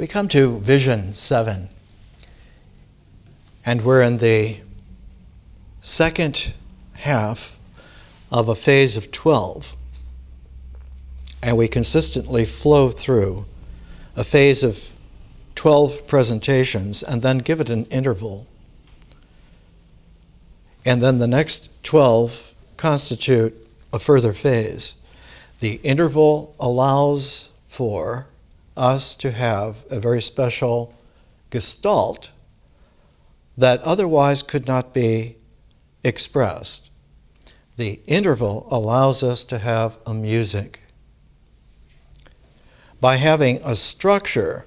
We come to Vision 7, and we're in the second half of a phase of 12, and we consistently flow through a phase of 12 presentations and then give it an interval. And then the next 12 constitute a further phase. The interval allows for us to have a very special gestalt that otherwise could not be expressed. The interval allows us to have a music. By having a structure,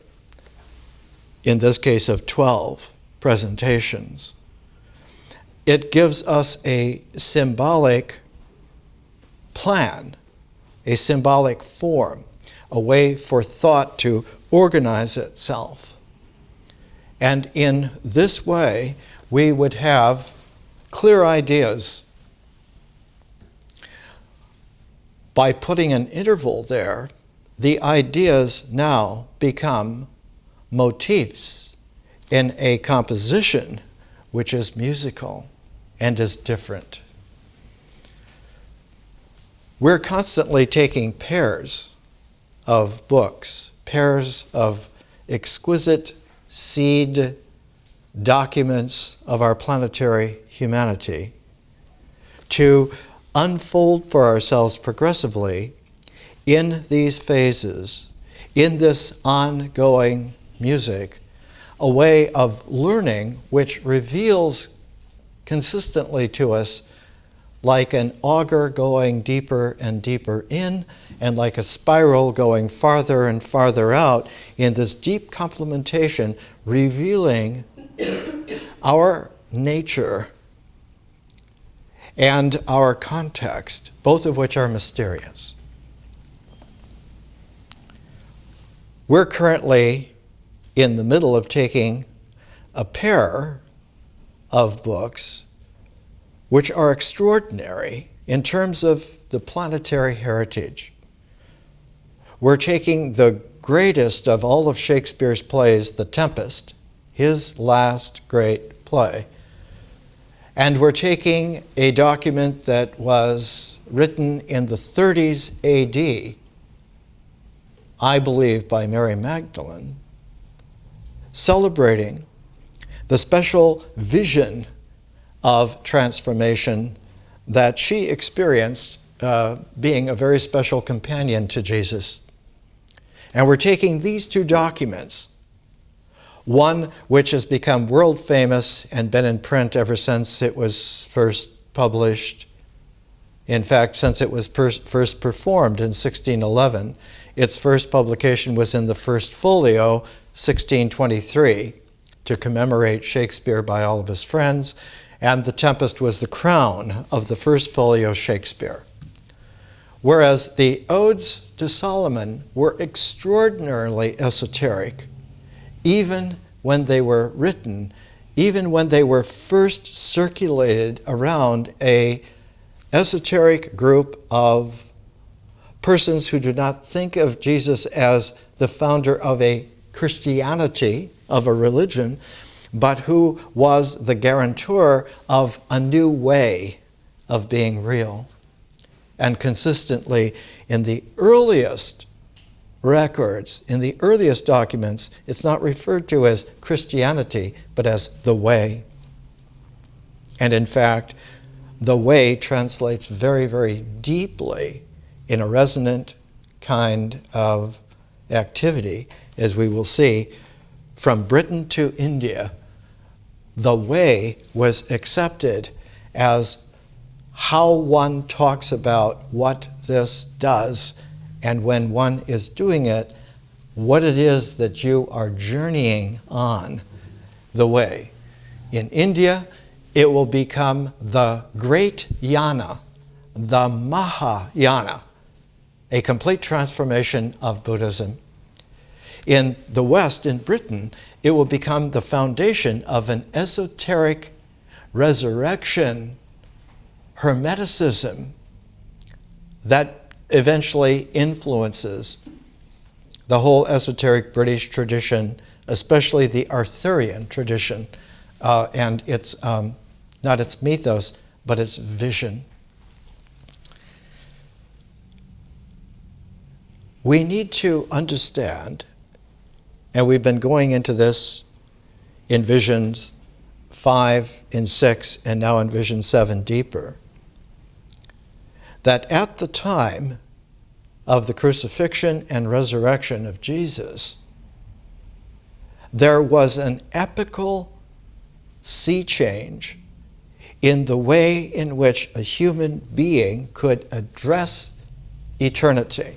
in this case of 12 presentations, it gives us a symbolic plan, a symbolic form, a way for thought to organize itself. And in this way, we would have clear ideas. By putting an interval there, the ideas now become motifs in a composition which is musical and is different. We're constantly taking pairs of books, pairs of exquisite seed documents of our planetary humanity to unfold for ourselves progressively in these phases, in this ongoing music, a way of learning which reveals consistently to us like an auger going deeper and deeper in, and like a spiral going farther and farther out in this deep complementation, revealing our nature and our context, both of which are mysterious. We're currently in the middle of taking a pair of books which are extraordinary in terms of the planetary heritage. We're taking the greatest of all of Shakespeare's plays, The Tempest, his last great play, and we're taking a document that was written in the 30s AD, I believe by Mary Magdalene, celebrating the special vision of transformation that she experienced being a very special companion to Jesus. And we're taking these two documents, one which has become world famous and been in print ever since it was first published. In fact, since it was first performed in 1611, its first publication was in the First Folio, 1623, to commemorate Shakespeare by all of his friends, and The Tempest was the crown of the First Folio Shakespeare. Whereas the Odes to Solomon were extraordinarily esoteric, even when they were written, even when they were first circulated around a esoteric group of persons who do not think of Jesus as the founder of a Christianity, of a religion, but who was the guarantor of a new way of being real. And consistently, in the earliest records, in the earliest documents, it's not referred to as Christianity, but as the way. And in fact, the way translates very, very deeply in a resonant kind of activity, as we will see. From Britain to India, the way was accepted as how one talks about what this does, and when one is doing it, what it is that you are journeying on the way. In India, it will become the Great Yana, the Mahayana, a complete transformation of Buddhism. In the West, in Britain, it will become the foundation of an esoteric resurrection, Hermeticism, that eventually influences the whole esoteric British tradition, especially the Arthurian tradition, and its not its mythos, but its vision. We need to understand, and we've been going into this in visions 5, in 6, and now in vision 7 deeper, that at the time of the crucifixion and resurrection of Jesus, there was an epical sea change in the way in which a human being could address eternity.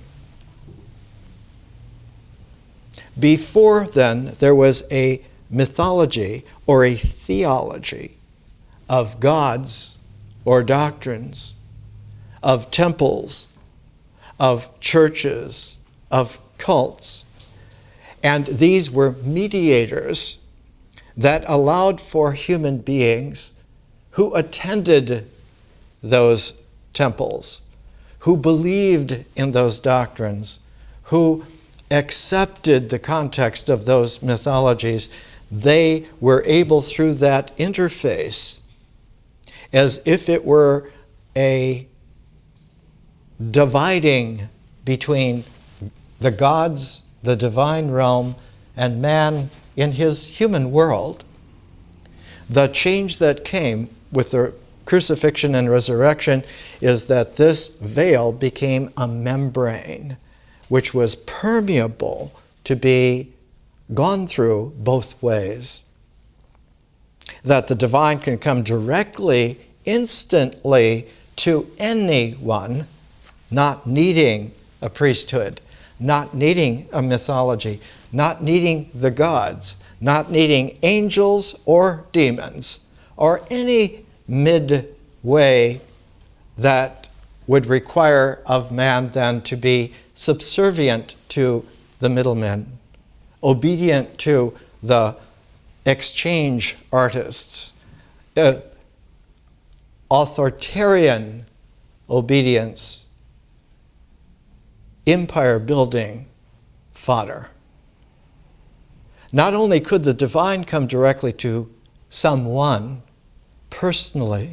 Before then, there was a mythology or a theology of gods or doctrines, of temples, of churches, of cults. And these were mediators that allowed for human beings who attended those temples, who believed in those doctrines, who accepted the context of those mythologies. They were able, through that interface, as if it were a dividing between the gods, the divine realm, and man in his human world. The change that came with the crucifixion and resurrection is that this veil became a membrane, which was permeable to be gone through both ways. That the divine can come directly, instantly to anyone, not needing a priesthood, not needing a mythology, not needing the gods, not needing angels or demons, or any midway that would require of man then to be subservient to the middlemen, obedient to the exchange artists, authoritarian obedience, empire building fodder. Not only could the divine come directly to someone personally,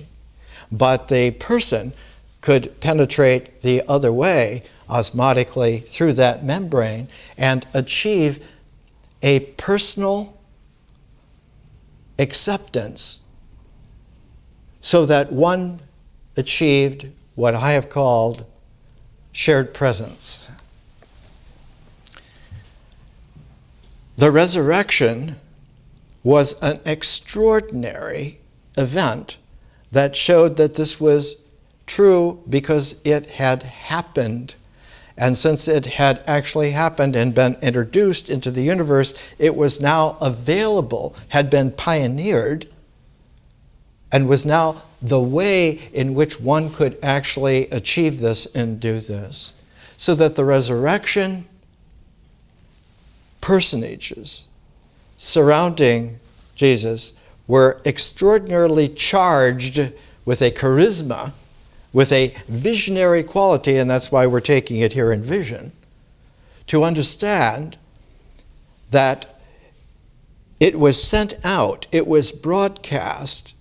but the person could penetrate the other way osmotically through that membrane and achieve a personal acceptance, so that one achieved what I have called shared presence. The resurrection was an extraordinary event that showed that this was true because it had happened. And since it had actually happened and been introduced into the universe, it was now available, had been pioneered, and was now the way in which one could actually achieve this and do this. So that the resurrection personages surrounding Jesus were extraordinarily charged with a charisma, with a visionary quality, and that's why we're taking it here in vision, to understand that it was sent out, it was broadcast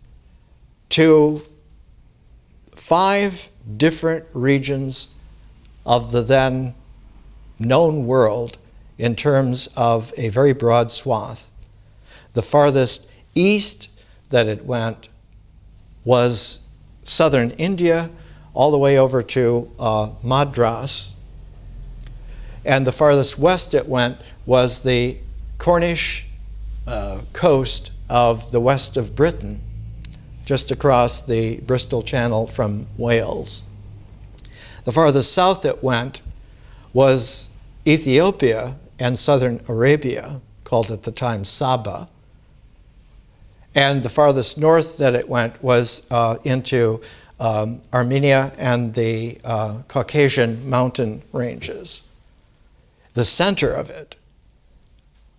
to 5 different regions of the then known world in terms of a very broad swath. The farthest east that it went was southern India, all the way over to Madras. And the farthest west it went was the Cornish coast of the west of Britain, just across the Bristol Channel from Wales. The farthest south it went was Ethiopia and southern Arabia, called at the time Saba. And the farthest north that it went was into Armenia and the Caucasian mountain ranges. The center of it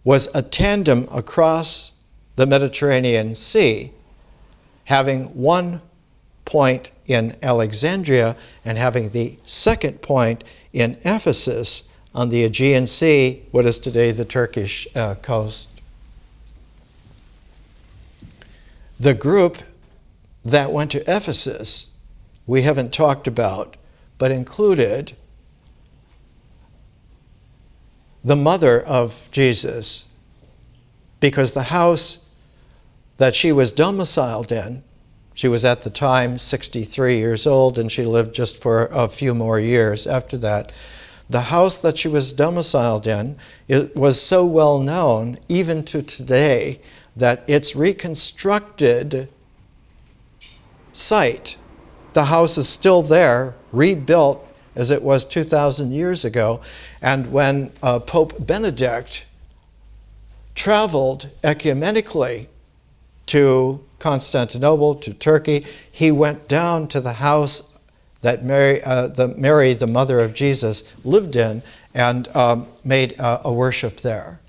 was a tandem across the Mediterranean Sea, having one point in Alexandria and having the second point in Ephesus on the Aegean Sea, what is today the Turkish coast. The group that went to Ephesus, we haven't talked about, but included the mother of Jesus, because the house that she was domiciled in, she was at the time 63 years old, and she lived just for a few more years after that. The house that she was domiciled in, it was so well known, even to today, that its reconstructed site, the house is still there, rebuilt as it was 2,000 years ago. And when Pope Benedict traveled ecumenically to Constantinople, to Turkey, he went down to the house that Mary, the mother of Jesus, lived in, and made a worship there.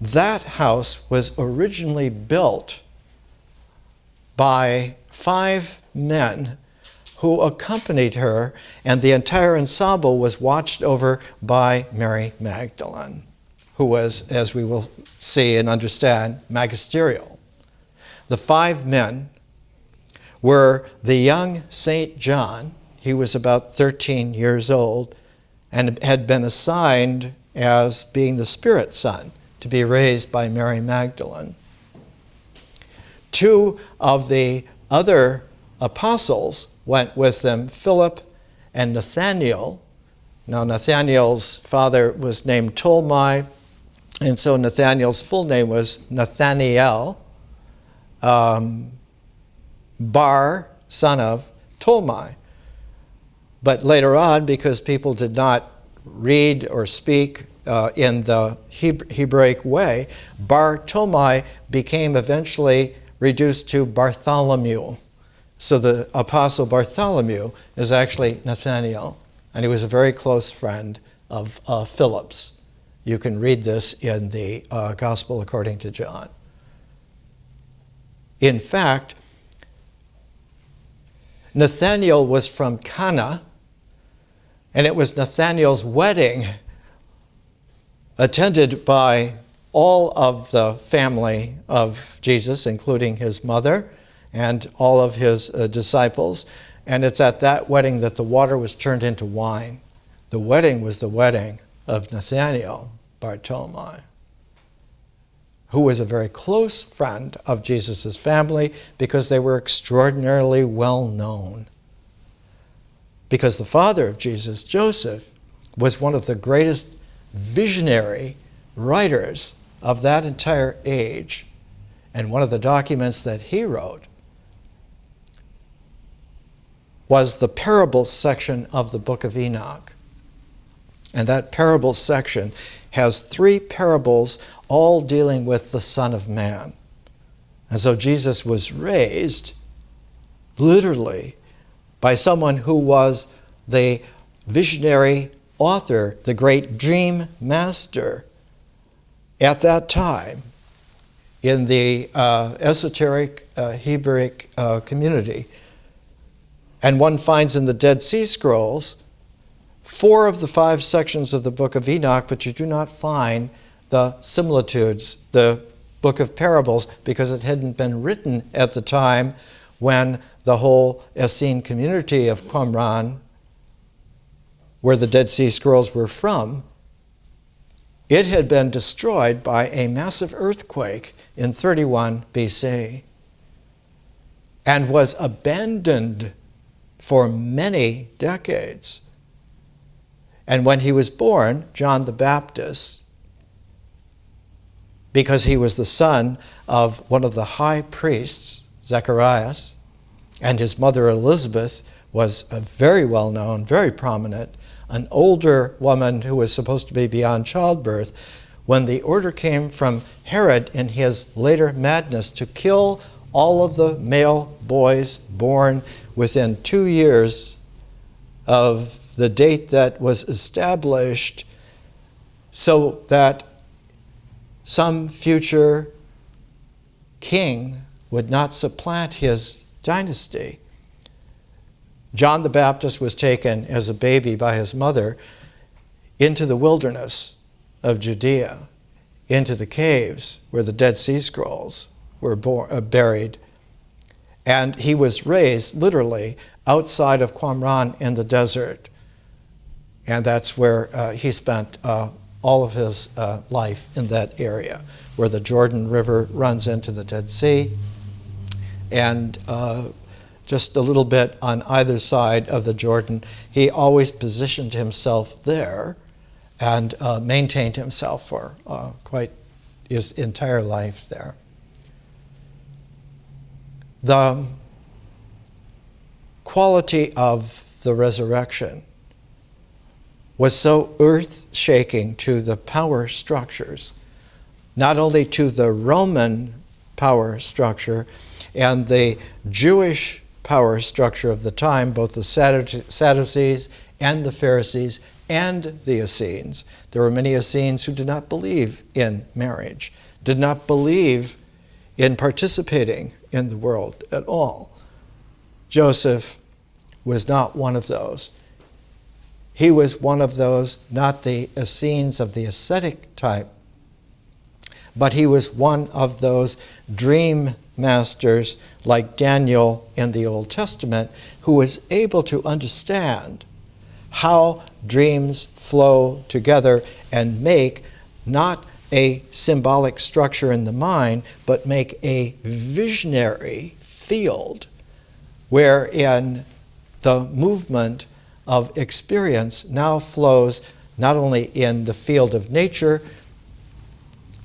That house was originally built by 5 men who accompanied her, and the entire ensemble was watched over by Mary Magdalene, who was, as we will see and understand, magisterial. The 5 men were the young St. John. He was about 13 years old and had been assigned as being the Spirit son to be raised by Mary Magdalene. 2 of the other apostles went with them, Philip and Nathanael. Now, Nathanael's father was named Ptolemy, and so Nathanael's full name was Nathanael, Bar, son of Ptolemy. But later on, because people did not read or speak in the Hebraic way, Bar Ptolemy became eventually reduced to Bartholomew. So the Apostle Bartholomew is actually Nathanael, and he was a very close friend of Philip's. You can read this in the Gospel according to John. In fact, Nathanael was from Cana, and it was Nathanael's wedding, attended by all of the family of Jesus, including his mother and all of his disciples. And it's at that wedding that the water was turned into wine. The wedding was the wedding of Nathanael bar Ptolemy, who was a very close friend of Jesus' family because they were extraordinarily well known. Because the father of Jesus, Joseph, was one of the greatest visionary writers of that entire age. And one of the documents that he wrote was the parables section of the book of Enoch. And that parables section has 3 parables all dealing with the Son of Man. And so Jesus was raised literally by someone who was the visionary author, the great dream master at that time in the esoteric Hebraic community. And one finds in the Dead Sea Scrolls 4 of the 5 sections of the book of Enoch, but you do not find the similitudes, the book of parables, because it hadn't been written at the time when the whole Essene community of Qumran, where the Dead Sea Scrolls were from, it had been destroyed by a massive earthquake in 31 BC and was abandoned for many decades. And when he was born, John the Baptist, because he was the son of one of the high priests, Zacharias, and his mother Elizabeth was a very well-known, very prominent, an older woman who was supposed to be beyond childbirth, when the order came from Herod in his later madness to kill all of the male boys born within 2 years of the date that was established, so that some future king would not supplant his dynasty. John the Baptist was taken as a baby by his mother. into the wilderness of Judea, into the caves where the Dead Sea Scrolls were buried. And he was raised literally outside of Qumran in the desert. And that's where he spent all of his life, in that area, where the Jordan River runs into the Dead Sea. And just a little bit on either side of the Jordan, he always positioned himself there and maintained himself for quite his entire life there. The quality of the resurrection was so earth-shaking to the power structures, not only to the Roman power structure and the Jewish power structure of the time, both the Sadducees and the Pharisees and the Essenes. There were many Essenes who did not believe in marriage, did not believe in participating in the world at all. Joseph was not one of those. He was one of those, not the Essenes of the ascetic type, but he was one of those dream masters like Daniel in the Old Testament, who was able to understand how dreams flow together and make not a symbolic structure in the mind, but make a visionary field wherein the movement of experience now flows not only in the field of nature,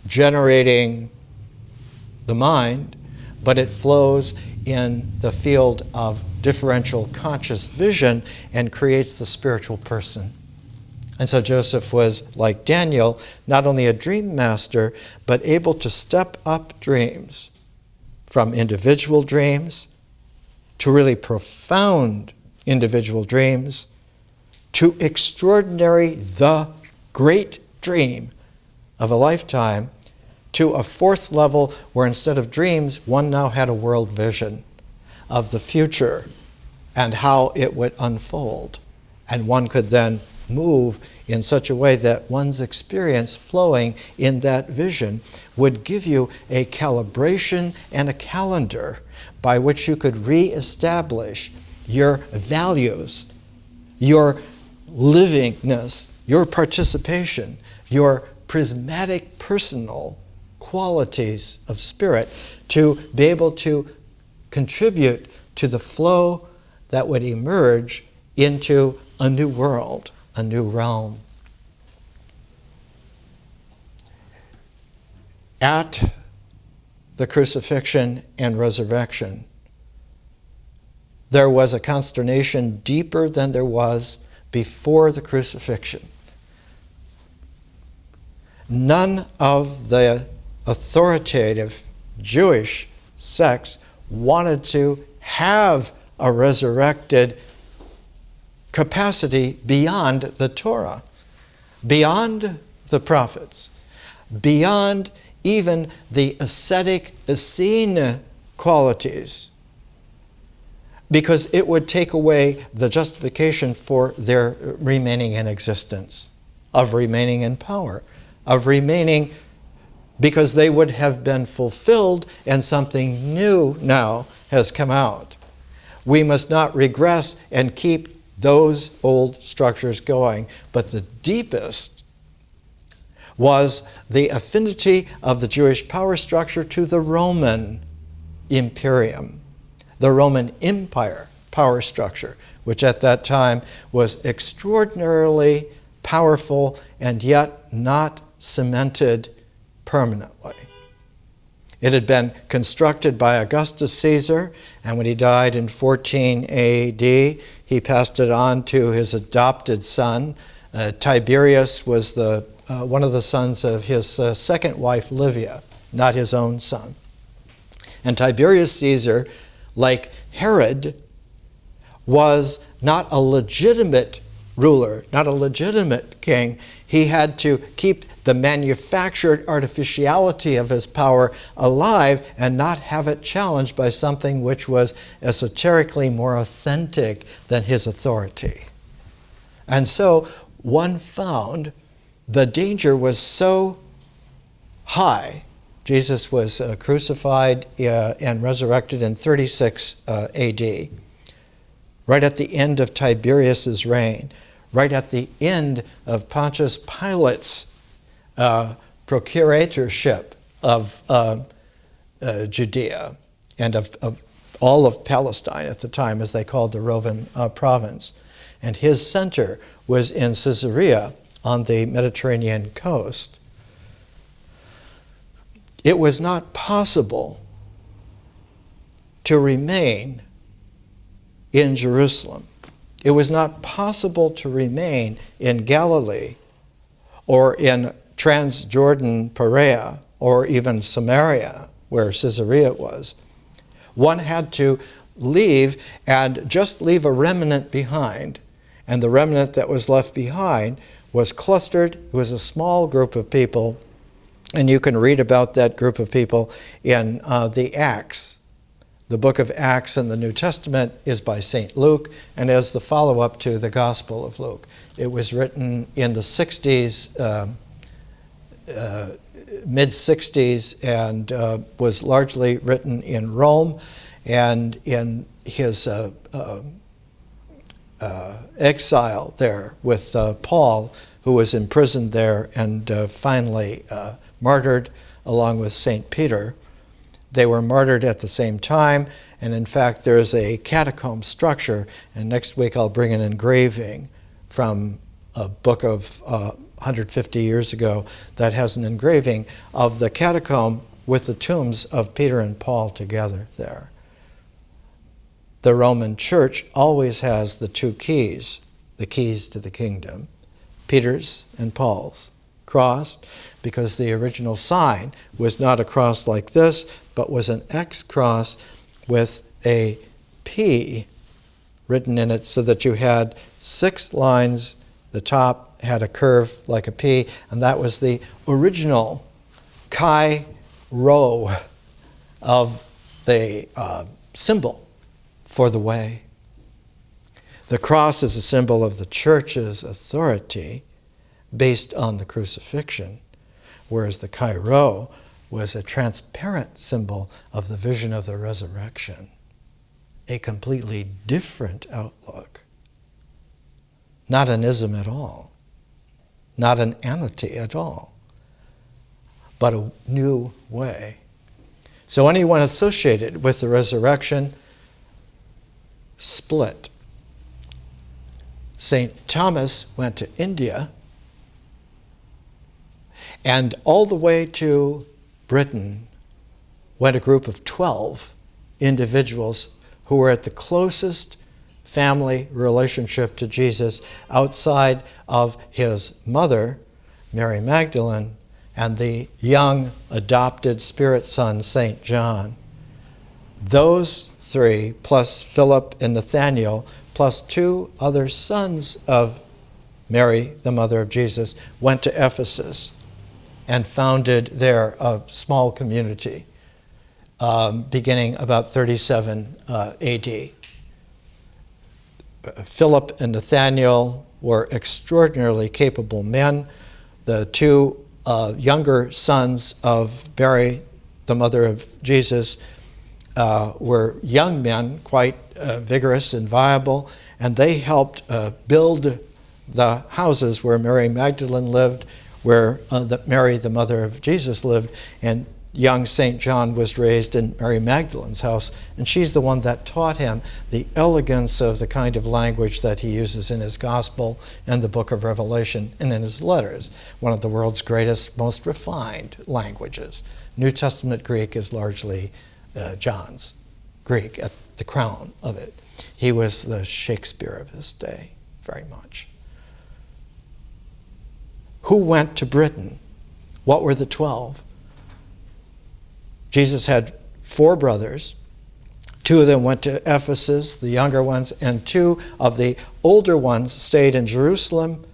generating the mind, but it flows in the field of differential conscious vision and creates the spiritual person. And so Joseph was, like Daniel, not only a dream master, but able to step up dreams from individual dreams to really profound individual dreams to extraordinary, the great dream of a lifetime, to a fourth level where instead of dreams, one now had a world vision of the future and how it would unfold. And one could then move in such a way that one's experience flowing in that vision would give you a calibration and a calendar by which you could reestablish your values, your livingness, your participation, your prismatic personal qualities of spirit to be able to contribute to the flow that would emerge into a new world, a new realm. At the crucifixion and resurrection, there was a consternation deeper than there was before the crucifixion. None of the authoritative Jewish sects wanted to have a resurrected capacity beyond the Torah, beyond the prophets, beyond even the ascetic Essene qualities, because it would take away the justification for their remaining in existence, of remaining in power, of remaining, because they would have been fulfilled and something new now has come out. We must not regress and keep those old structures going, but the deepest was the affinity of the Jewish power structure to the Roman imperium, the Roman Empire power structure, which at that time was extraordinarily powerful and yet not cemented permanently. It had been constructed by Augustus Caesar, and when he died in 14 AD, he passed it on to his adopted son. Tiberius was one of the sons of his second wife, Livia, not his own son. And Tiberius Caesar, like Herod, was not a legitimate ruler, not a legitimate king. He had to keep the manufactured artificiality of his power alive and not have it challenged by something which was esoterically more authentic than his authority. And so one found the danger was so high. Jesus was crucified and resurrected in 36 AD, right at the end of Tiberius's reign, right at the end of Pontius Pilate's procuratorship of Judea and of all of Palestine at the time, as they called the Roman province. And his center was in Caesarea on the Mediterranean coast. It was not possible to remain in Jerusalem. It was not possible to remain in Galilee or in Transjordan Perea or even Samaria, where Caesarea was. One had to leave and just leave a remnant behind. And the remnant that was left behind was clustered. It was a small group of people. And you can read about that group of people in the Acts. The book of Acts in the New Testament is by St. Luke and is the follow-up to the Gospel of Luke. It was written in the 60s, mid-60s, and was largely written in Rome. And in his exile there with Paul, who was imprisoned there and finally martyred along with St. Peter. They were martyred at the same time, and in fact there's a catacomb structure, and next week I'll bring an engraving from a book of 150 years ago that has an engraving of the catacomb with the tombs of Peter and Paul together there. The Roman Church always has the two keys, the keys to the kingdom, Peter's and Paul's, crossed, because the original sign was not a cross like this, but was an X cross with a P written in it, so that you had 6 lines. The top had a curve like a P, and that was the original Chi Rho of the symbol for the way. The cross is a symbol of the church's authority based on the crucifixion, whereas the Chi Rho was a transparent symbol of the vision of the resurrection, a completely different outlook. Not an ism at all, not an amity at all, but a new way. So anyone associated with the resurrection split. St. Thomas went to India, and all the way to Britain went a group of 12 individuals who were at the closest family relationship to Jesus outside of his mother, Mary Magdalene, and the young adopted spirit son, St. John. Those 3, plus Philip and Nathaniel, plus 2 other sons of Mary, the mother of Jesus, went to Ephesus and founded there a small community beginning about 37 AD. Philip and Nathaniel were extraordinarily capable men. The 2 younger sons of Mary, the mother of Jesus, were young men, quite vigorous and viable, and they helped build the houses where Mary Magdalene lived, where Mary, the mother of Jesus, lived, and young St. John was raised in Mary Magdalene's house, and she's the one that taught him the elegance of the kind of language that he uses in his gospel and the book of Revelation and in his letters, one of the world's greatest, most refined languages. New Testament Greek is largely John's Greek, at the crown of it. He was the Shakespeare of his day, very much. Who went to Britain? What were the 12? Jesus had 4 brothers. 2 of them went to Ephesus, the younger ones, and 2 of the older ones stayed in Jerusalem.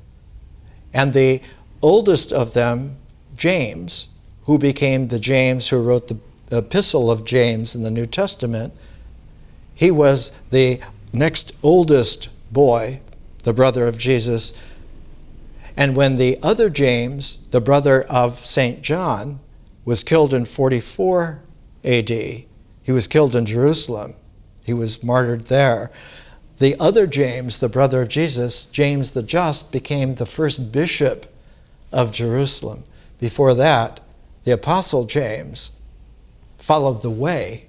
And the oldest of them, James, who became the James who wrote the Epistle of James in the New Testament, he was the next oldest boy, the brother of Jesus, And when the other James, the brother of St. John, was killed in 44 AD, he was killed in Jerusalem. He was martyred there. The other James, the brother of Jesus, James the Just, became the first bishop of Jerusalem. Before that, the Apostle James followed the way,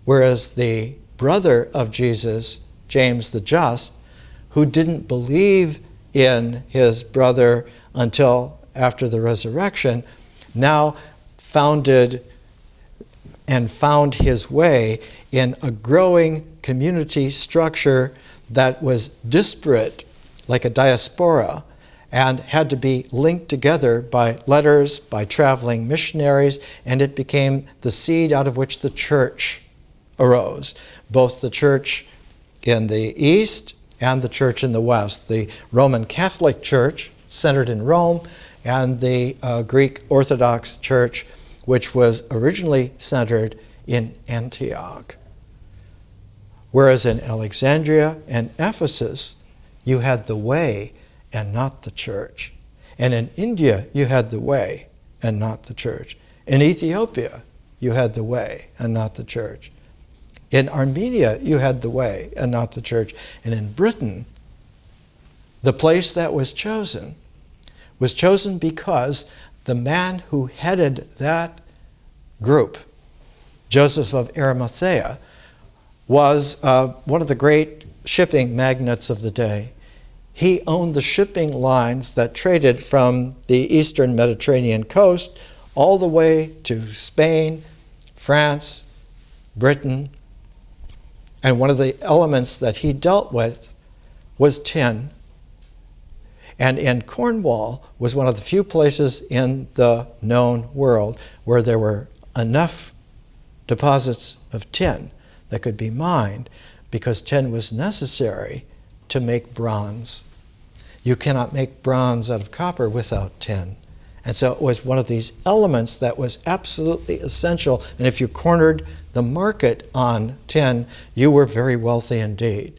whereas the brother of Jesus, James the Just, who didn't believe in his brother until after the resurrection, now founded and found his way in a growing community structure that was disparate, like a diaspora, and had to be linked together by letters, by traveling missionaries, and it became the seed out of which the church arose, both the church in the East and the church in the West, the Roman Catholic Church, centered in Rome, and the Greek Orthodox Church, which was originally centered in Antioch. Whereas in Alexandria and Ephesus, you had the way and not the church. And in India, you had the way and not the church. In Ethiopia, you had the way and not the church. In Armenia, you had the way and not the church. And in Britain, the place that was chosen because the man who headed that group, Joseph of Arimathea, was one of the great shipping magnates of the day. He owned the shipping lines that traded from the eastern Mediterranean coast all the way to Spain, France, Britain. And one of the elements that he dealt with was tin. And in Cornwall was one of the few places in the known world where there were enough deposits of tin that could be mined, because tin was necessary to make bronze. You cannot make bronze out of copper without tin. And so it was one of these elements that was absolutely essential. And if you cornered the market on tin, you were very wealthy indeed.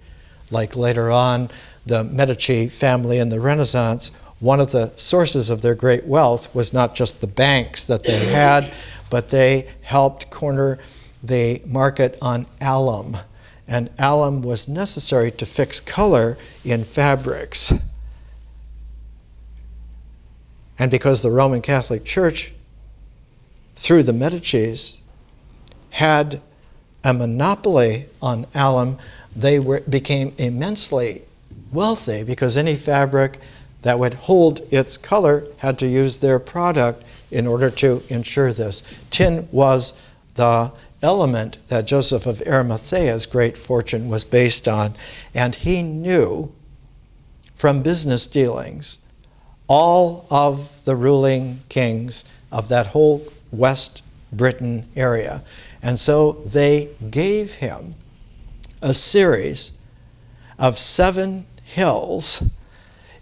Like later on, the Medici family in the Renaissance, one of the sources of their great wealth was not just the banks that they had, but they helped corner the market on alum. And alum was necessary to fix color in fabrics. And because the Roman Catholic Church, through the Medicis, had a monopoly on alum, they became immensely wealthy, because any fabric that would hold its color had to use their product in order to ensure this. Tin was the element that Joseph of Arimathea's great fortune was based on, and he knew from business dealings all of the ruling kings of that whole West Britain area. And so they gave him a series of 7 hills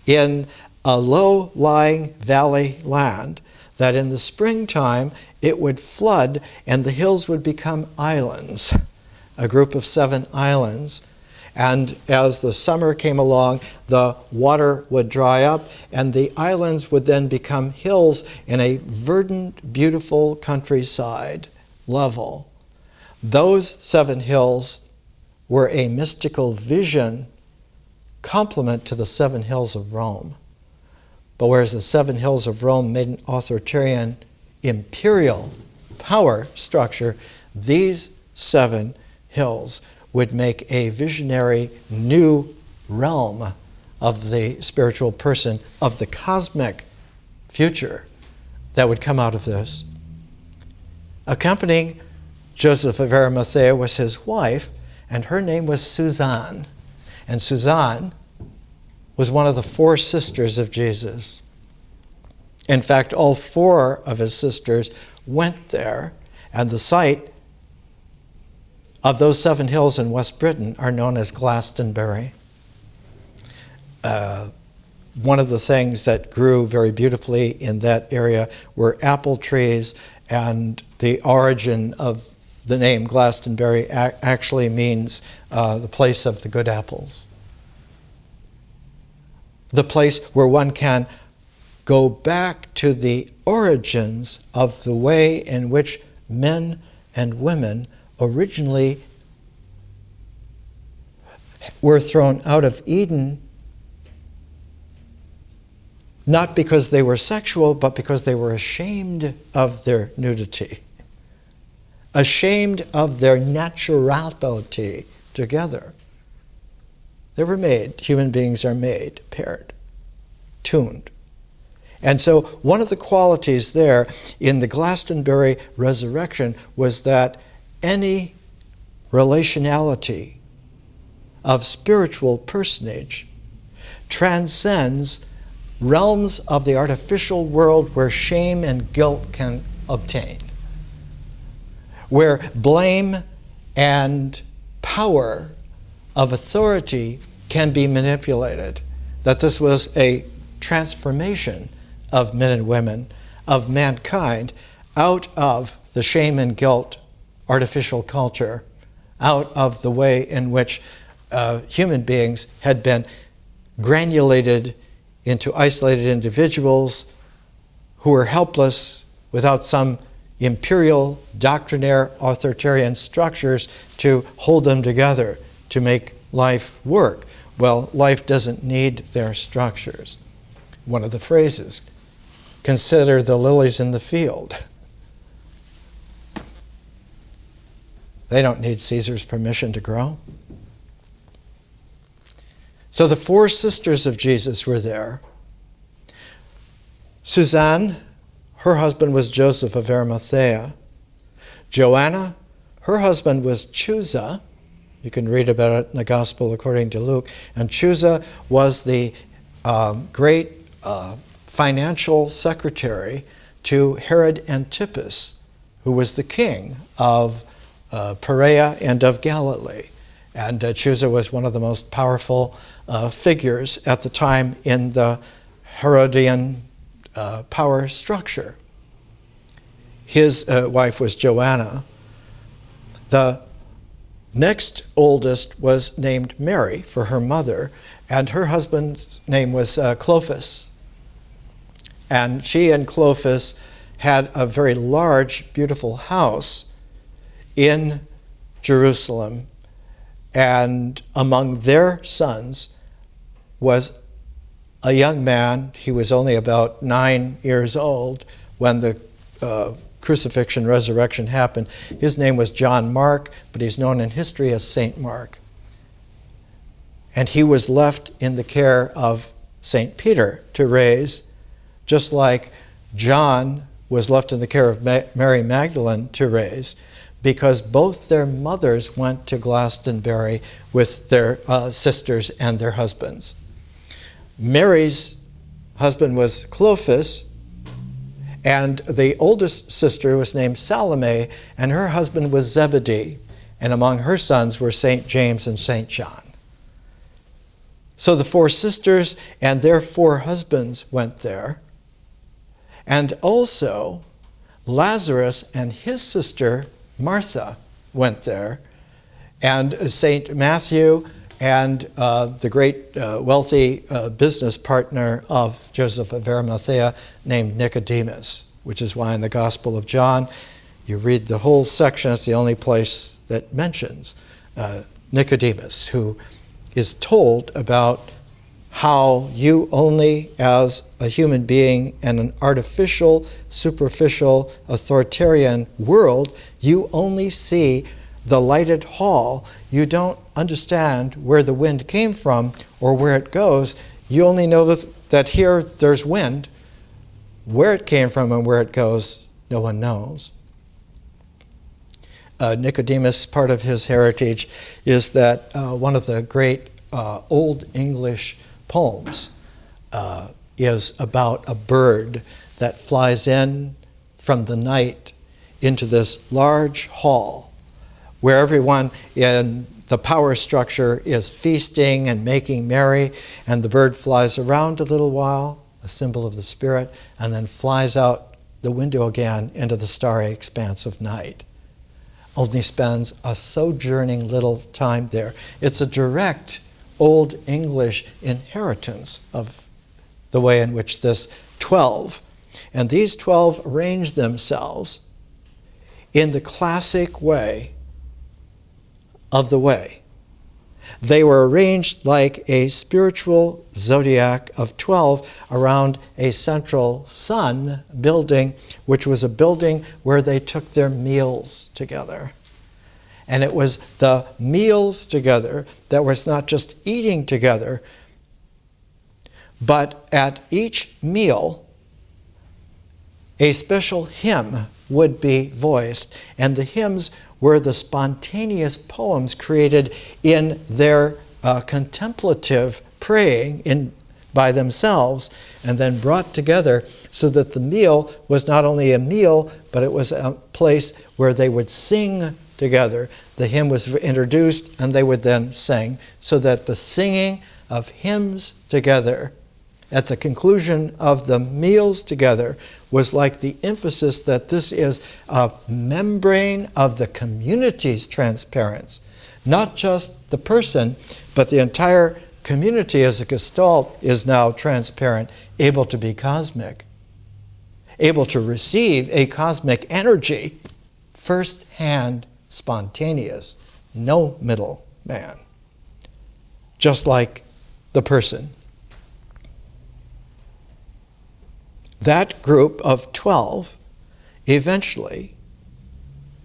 in a low-lying valley land that in the springtime it would flood and the hills would become islands, a group of 7 islands. And as the summer came along, the water would dry up and the islands would then become hills in a verdant, beautiful countryside level. Those 7 hills were a mystical vision complement to the 7 hills of Rome. But whereas the 7 hills of Rome made an authoritarian imperial power structure, these 7 hills would make a visionary new realm of the spiritual person, of the cosmic future that would come out of this. Accompanying Joseph of Arimathea was his wife, and her name was Suzanne. And Suzanne was one of the 4 sisters of Jesus. In fact, all 4 of his sisters went there, and the site of those 7 hills in West Britain are known as Glastonbury. One of the things that grew very beautifully in that area were apple trees, and the origin of the name Glastonbury actually means the place of the good apples. the place where one can go back to the origins of the way in which men and women originally were thrown out of Eden, not because they were sexual, but because they were ashamed of their nudity, ashamed of their naturality together. They were made, human beings are made, paired, tuned. And so one of the qualities there in the Glastonbury resurrection was that any relationality of spiritual personage transcends realms of the artificial world where shame and guilt can obtain, where blame and power of authority can be manipulated. That this was a transformation of men and women, of mankind, out of the shame and guilt artificial culture, out of the way in which human beings had been granulated into isolated individuals who were helpless without some imperial, doctrinaire, authoritarian structures to hold them together, to make life work. Well, life doesn't need their structures. One of the phrases, consider the lilies in the field. They don't need Caesar's permission to grow. So the four sisters of Jesus were there. Suzanne, her husband was Joseph of Arimathea. Joanna, her husband was Chuza. You can read about it in the Gospel according to Luke. And Chuza was the great financial secretary to Herod Antipas, who was the king of Perea and of Galilee. And Chuza was one of the most powerful figures at the time in the Herodian power structure. His wife was Joanna. The next oldest was named Mary for her mother, and her husband's name was Clopas. And she and Clopas had a very large, beautiful house in Jerusalem. And among their sons was a young man. He was only about 9 years old when the crucifixion, resurrection happened. His name was John Mark, but he's known in history as Saint Mark. And he was left in the care of Saint Peter to raise, just like John was left in the care of Mary Magdalene to raise, because both their mothers went to Glastonbury with their sisters and their husbands. Mary's husband was Clopas, and the oldest sister was named Salome, and her husband was Zebedee, and among her sons were St. James and St. John. So the four sisters and their four husbands went there, and also Lazarus and his sister Martha went there, and St. Matthew and the great wealthy business partner of Joseph of Arimathea named Nicodemus, which is why in the Gospel of John, you read the whole section, it's the only place that mentions Nicodemus, who is told about how you only, as a human being in an artificial, superficial, authoritarian world, you only see the lighted hall. You don't understand where the wind came from or where it goes. You only know that here there's wind. Where it came from and where it goes, no one knows. Nicodemus, part of his heritage is that one of the great Old English poems is about a bird that flies in from the night into this large hall where everyone in the power structure is feasting and making merry, and the bird flies around a little while, a symbol of the spirit, and then flies out the window again into the starry expanse of night. Only spends a sojourning little time there. It's a direct Old English inheritance of the way in which this 12, and these 12 arrange themselves in the classic way of the way. They were arranged like a spiritual zodiac of 12 around a central sun building, which was a building where they took their meals together. And it was the meals together that was not just eating together, but at each meal, a special hymn would be voiced, and the hymns were the spontaneous poems created in their contemplative praying by themselves, and then brought together so that the meal was not only a meal, but it was a place where they would sing together. The hymn was introduced, and they would then sing, so that the singing of hymns together at the conclusion of the meals together was like the emphasis that this is a membrane of the community's transparence. Not just the person, but the entire community as a gestalt is now transparent, able to be cosmic, able to receive a cosmic energy, first-hand, spontaneous, no middle man, just like the person. That group of 12, eventually,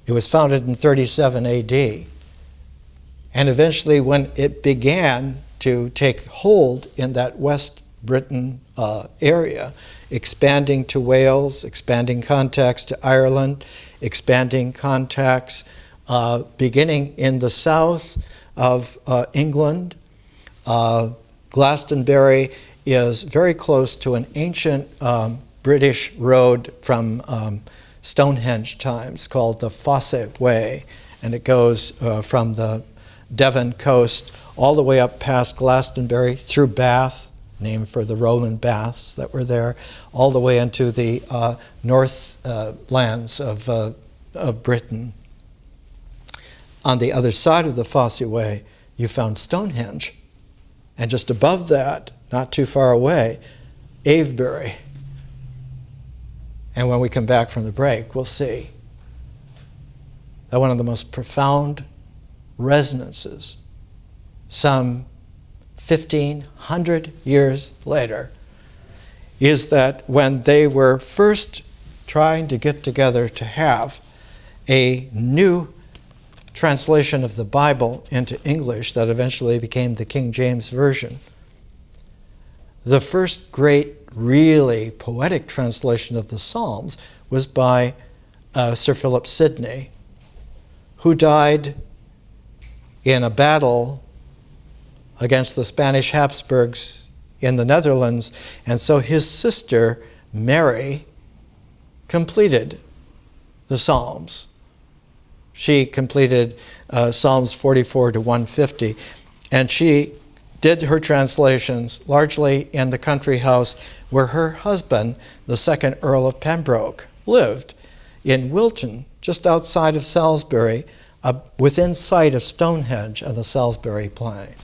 it was founded in 37 AD, and eventually when it began to take hold in that West Britain area, expanding to Wales, expanding contacts to Ireland, expanding contacts beginning in the south of England. Glastonbury is very close to an ancient British road from Stonehenge times called the Fosse Way, and it goes from the Devon coast all the way up past Glastonbury through Bath, named for the Roman baths that were there, all the way into the north lands of Britain. On the other side of the Fosse Way, you found Stonehenge, and just above that, not too far away, Avebury. And when we come back from the break, we'll see that one of the most profound resonances, some 1,500 years later, is that when they were first trying to get together to have a new translation of the Bible into English that eventually became the King James Version, the first great, really poetic translation of the Psalms was by Sir Philip Sidney, who died in a battle against the Spanish Habsburgs in the Netherlands, and so his sister, Mary, completed the Psalms. She completed Psalms 44 to 150, and she did her translations largely in the country house where her husband, the second Earl of Pembroke, lived, in Wilton, just outside of Salisbury, within sight of Stonehenge and the Salisbury Plain.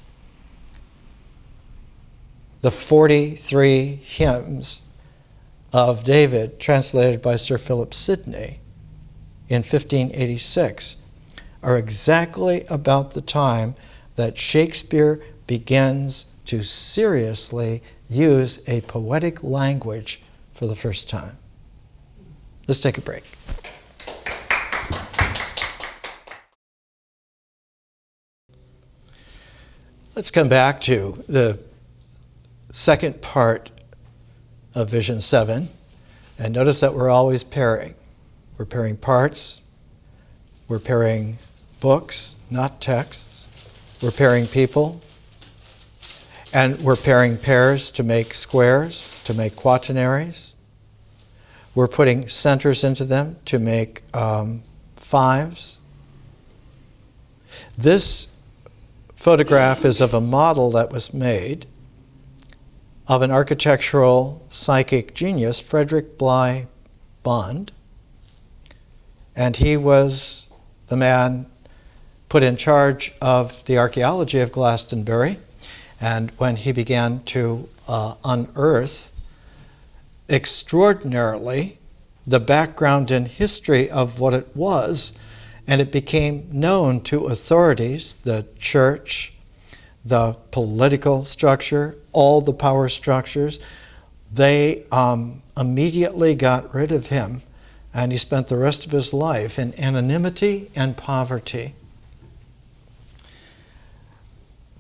The 43 hymns of David, translated by Sir Philip Sidney in 1586, are exactly about the time that Shakespeare begins to seriously use a poetic language for the first time. Let's take a break. Let's come back to the second part of Vision 7, and notice that we're always pairing. We're pairing parts, we're pairing books, not texts, we're pairing people, and we're pairing pairs to make squares, to make quaternaries. We're putting centers into them to make fives. This photograph is of a model that was made of an architectural psychic genius, Frederick Bly Bond. And he was the man put in charge of the archaeology of Glastonbury. And when he began to unearth extraordinarily the background and history of what it was, and it became known to authorities, the church, the political structure, all the power structures, they immediately got rid of him, and he spent the rest of his life in anonymity and poverty.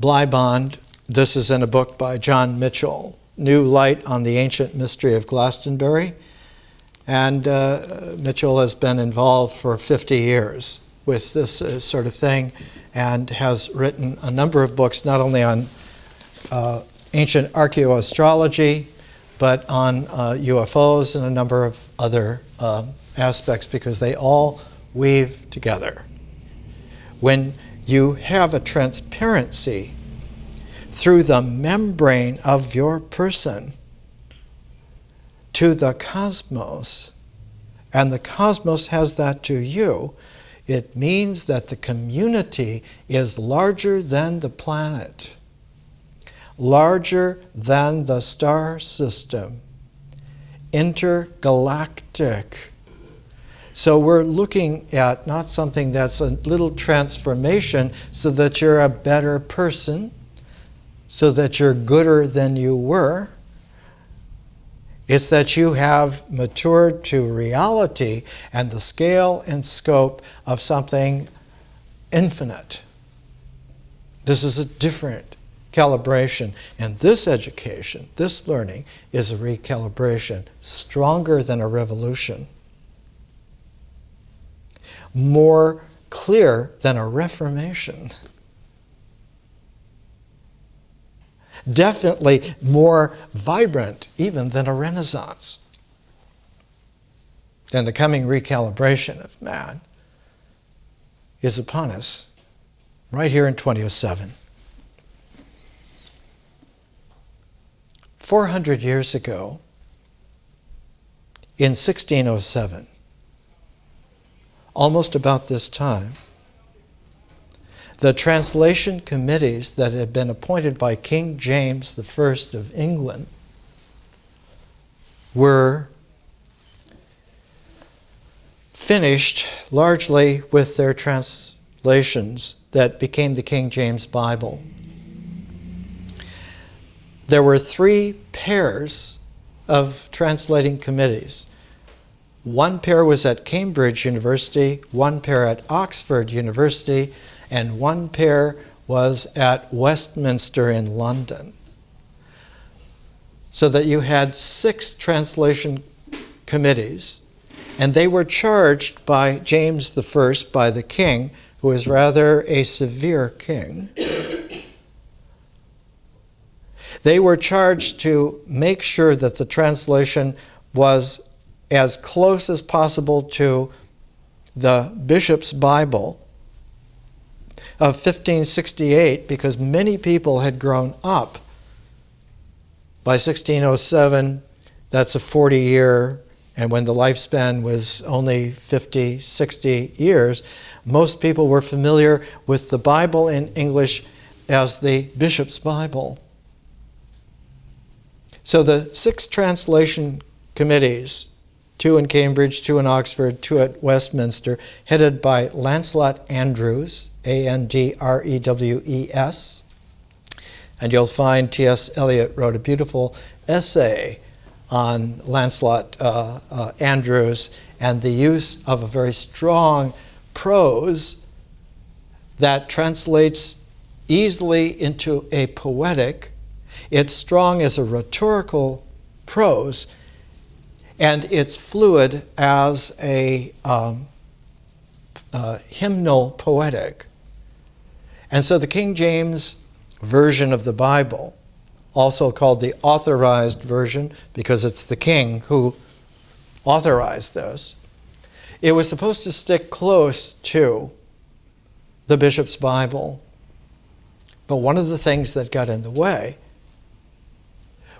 Bleiband, this is in a book by John Mitchell, New Light on the Ancient Mystery of Glastonbury. And Mitchell has been involved for 50 years with this sort of thing and has written a number of books, not only on ancient archaeoastrology, but on UFOs and a number of other aspects, because they all weave together. When you have a transparency through the membrane of your person to the cosmos, and the cosmos has that to you, it means that the community is larger than the planet, larger than the star system, intergalactic. So we're looking at not something that's a little transformation so that you're a better person, so that you're gooder than you were. It's that you have matured to reality and the scale and scope of something infinite. This is a different calibration. And this education, this learning, is a recalibration, stronger than a revolution, more clear than a reformation, definitely more vibrant even than a renaissance. And the coming recalibration of man is upon us right here in 2007. 400 years ago, in 1607, almost about this time, the translation committees that had been appointed by King James I of England were finished largely with their translations that became the King James Bible. There were 3 pairs of translating committees. One pair was at Cambridge University, one pair at Oxford University, and one pair was at Westminster in London. So that you had 6 translation committees, and they were charged by James I, by the king, who was rather a severe king. They were charged to make sure that the translation was as close as possible to the bishop's Bible of 1568, because many people had grown up. By 1607, that's a 40-year, and when the lifespan was only 50, 60 years, most people were familiar with the Bible in English as the bishop's Bible. So the 6 translation committees, 2 in Cambridge, 2 in Oxford, 2 at Westminster, headed by Lancelot Andrewes, Andrewes. And you'll find T.S. Eliot wrote a beautiful essay on Lancelot Andrewes and the use of a very strong prose that translates easily into a poetic. It's strong as a rhetorical prose, and it's fluid as a hymnal poetic. And so the King James version of the Bible, also called the authorized version because it's the king who authorized this, it was supposed to stick close to the bishop's Bible. But one of the things that got in the way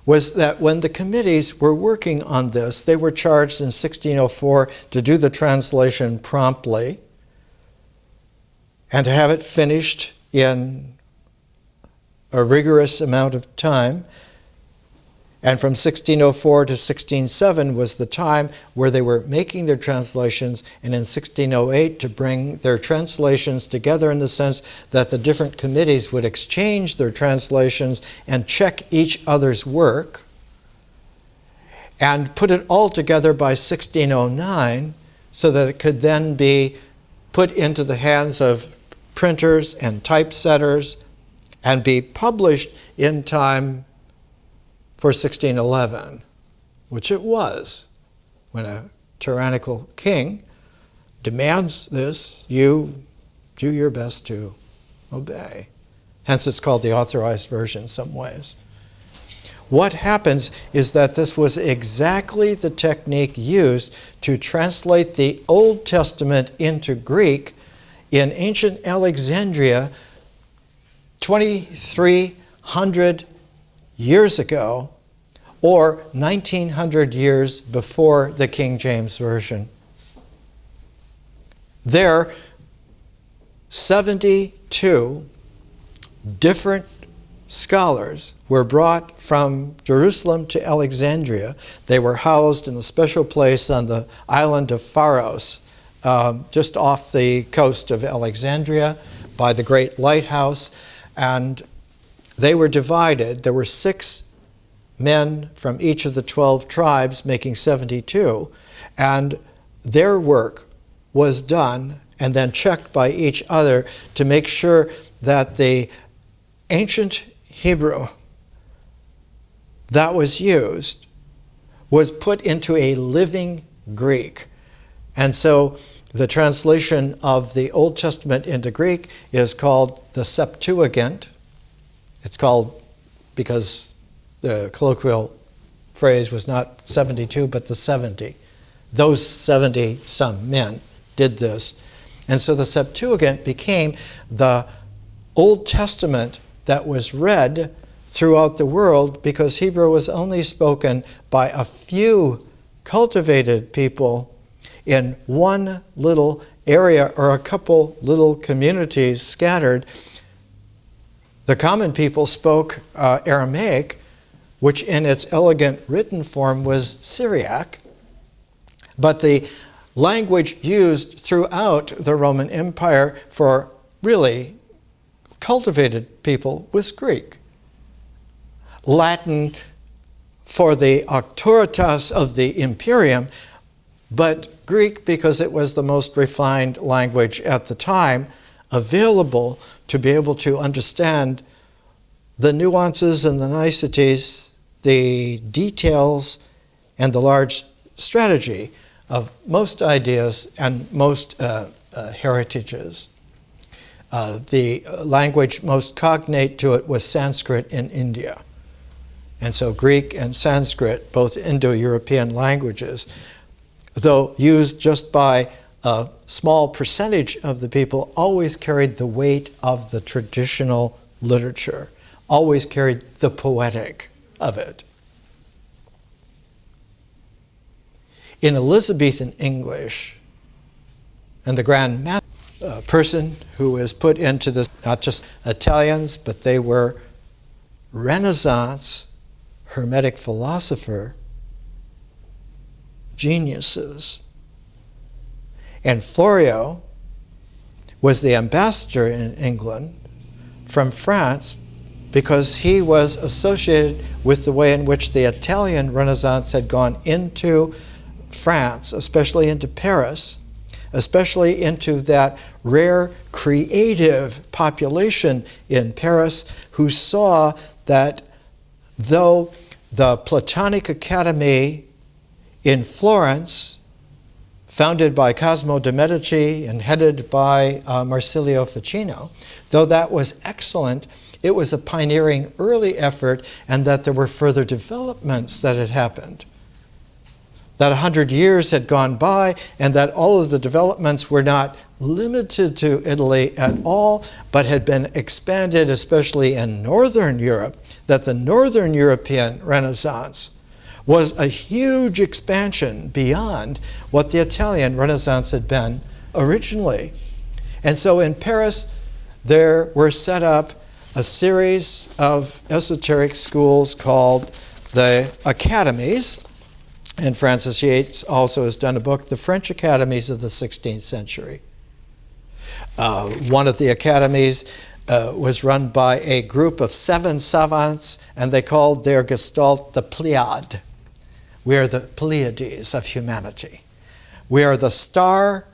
was that when the committees were working on this, they were charged in 1604 to do the translation promptly and to have it finished in a rigorous amount of time. And from 1604 to 1607 was the time where they were making their translations, and in 1608 to bring their translations together in the sense that the different committees would exchange their translations and check each other's work, and put it all together by 1609 so that it could then be put into the hands of printers and typesetters and be published in time for 1611, which it was. When a tyrannical king demands this, you do your best to obey. Hence it's called the Authorized Version in some ways. What happens is that this was exactly the technique used to translate the Old Testament into Greek in ancient Alexandria 2,300 years ago, or 1900 years before the King James Version. There, 72 different scholars were brought from Jerusalem to Alexandria. They were housed in a special place on the island of Pharos, just off the coast of Alexandria by the great lighthouse, and they were divided. There were 6 men from each of the 12 tribes, making 72, and their work was done and then checked by each other to make sure that the ancient Hebrew that was used was put into a living Greek. And so the translation of the Old Testament into Greek is called the Septuagint. It's called because the colloquial phrase was not 72, but the 70. Those 70-some men did this. And so the Septuagint became the Old Testament that was read throughout the world because Hebrew was only spoken by a few cultivated people in one little area or a couple little communities scattered. The common people spoke Aramaic, which in its elegant written form was Syriac, but the language used throughout the Roman Empire for really cultivated people was Greek. Latin for the auctoritas of the imperium, but Greek because it was the most refined language at the time available to be able to understand the nuances and the niceties, the details, and the large strategy of most ideas and most heritages. The language most cognate to it was Sanskrit in India. And so Greek and Sanskrit, both Indo-European languages, though used just by a small percentage of the people, always carried the weight of the traditional literature, always carried the poetic of it. In Elizabethan English, and the grand person who is put into this, not just Italians, but they were Renaissance Hermetic philosopher geniuses. And Florio was the ambassador in England from France because he was associated with the way in which the Italian Renaissance had gone into France, especially into Paris, especially into that rare creative population in Paris who saw that though the Platonic Academy in Florence, founded by Cosimo de' Medici and headed by Marsilio Ficino, though that was excellent, it was a pioneering early effort, and that there were further developments that had happened. That 100 years had gone by, and that all of the developments were not limited to Italy at all, but had been expanded, especially in Northern Europe, that the Northern European Renaissance was a huge expansion beyond what the Italian Renaissance had been originally. And so in Paris, there were set up a series of esoteric schools called the Academies. And Francis Yates also has done a book, The French Academies of the 16th Century. One of the academies was run by a group of 7 savants, and they called their gestalt the Pleiad. We are the Pleiades of humanity. We are the star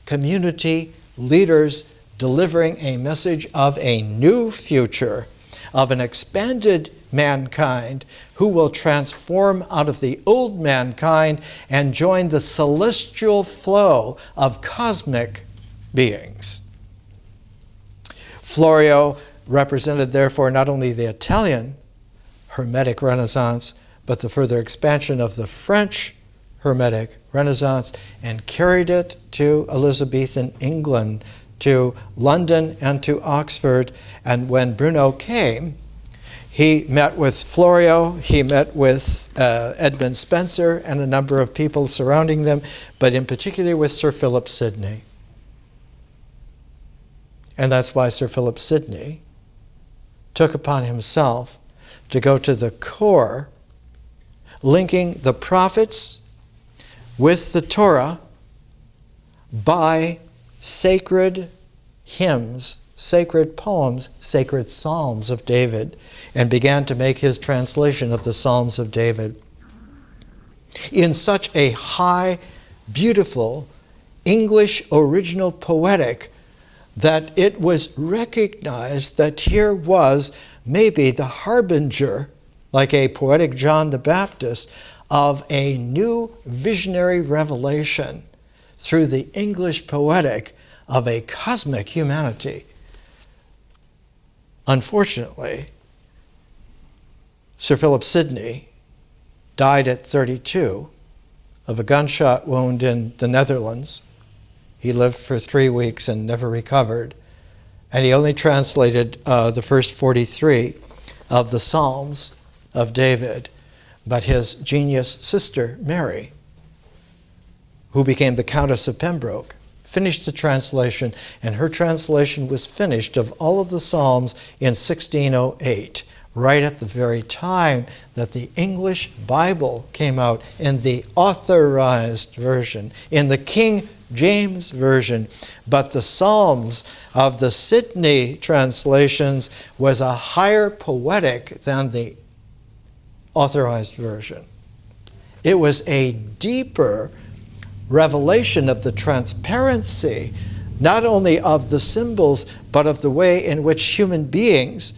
community leaders delivering a message of a new future, of an expanded mankind who will transform out of the old mankind and join the celestial flow of cosmic beings. Florio represented, therefore, not only the Italian Hermetic Renaissance, but the further expansion of the French Hermetic Renaissance, and carried it to Elizabethan England, to London and to Oxford. And when Bruno came, he met with Florio, he met with Edmund Spencer and a number of people surrounding them, but in particular with Sir Philip Sidney. And that's why Sir Philip Sidney took upon himself to go to the core, linking the prophets with the Torah by sacred hymns, sacred poems, sacred psalms of David, and began to make his translation of the Psalms of David in such a high, beautiful, English original poetic that it was recognized that here was maybe the harbinger, like a poetic John the Baptist, of a new visionary revelation through the English poetic of a cosmic humanity. Unfortunately, Sir Philip Sidney died at 32 of a gunshot wound in the Netherlands. He lived for 3 weeks and never recovered. And he only translated the first 43 of the Psalms of David. But his genius sister, Mary, who became the Countess of Pembroke, finished the translation, and her translation was finished of all of the Psalms in 1608, right at the very time that the English Bible came out in the authorized version, in the King James Version. But the Psalms of the Sidney translations was a higher poetic than the authorized version. It was a deeper revelation of the transparency, not only of the symbols, but of the way in which human beings,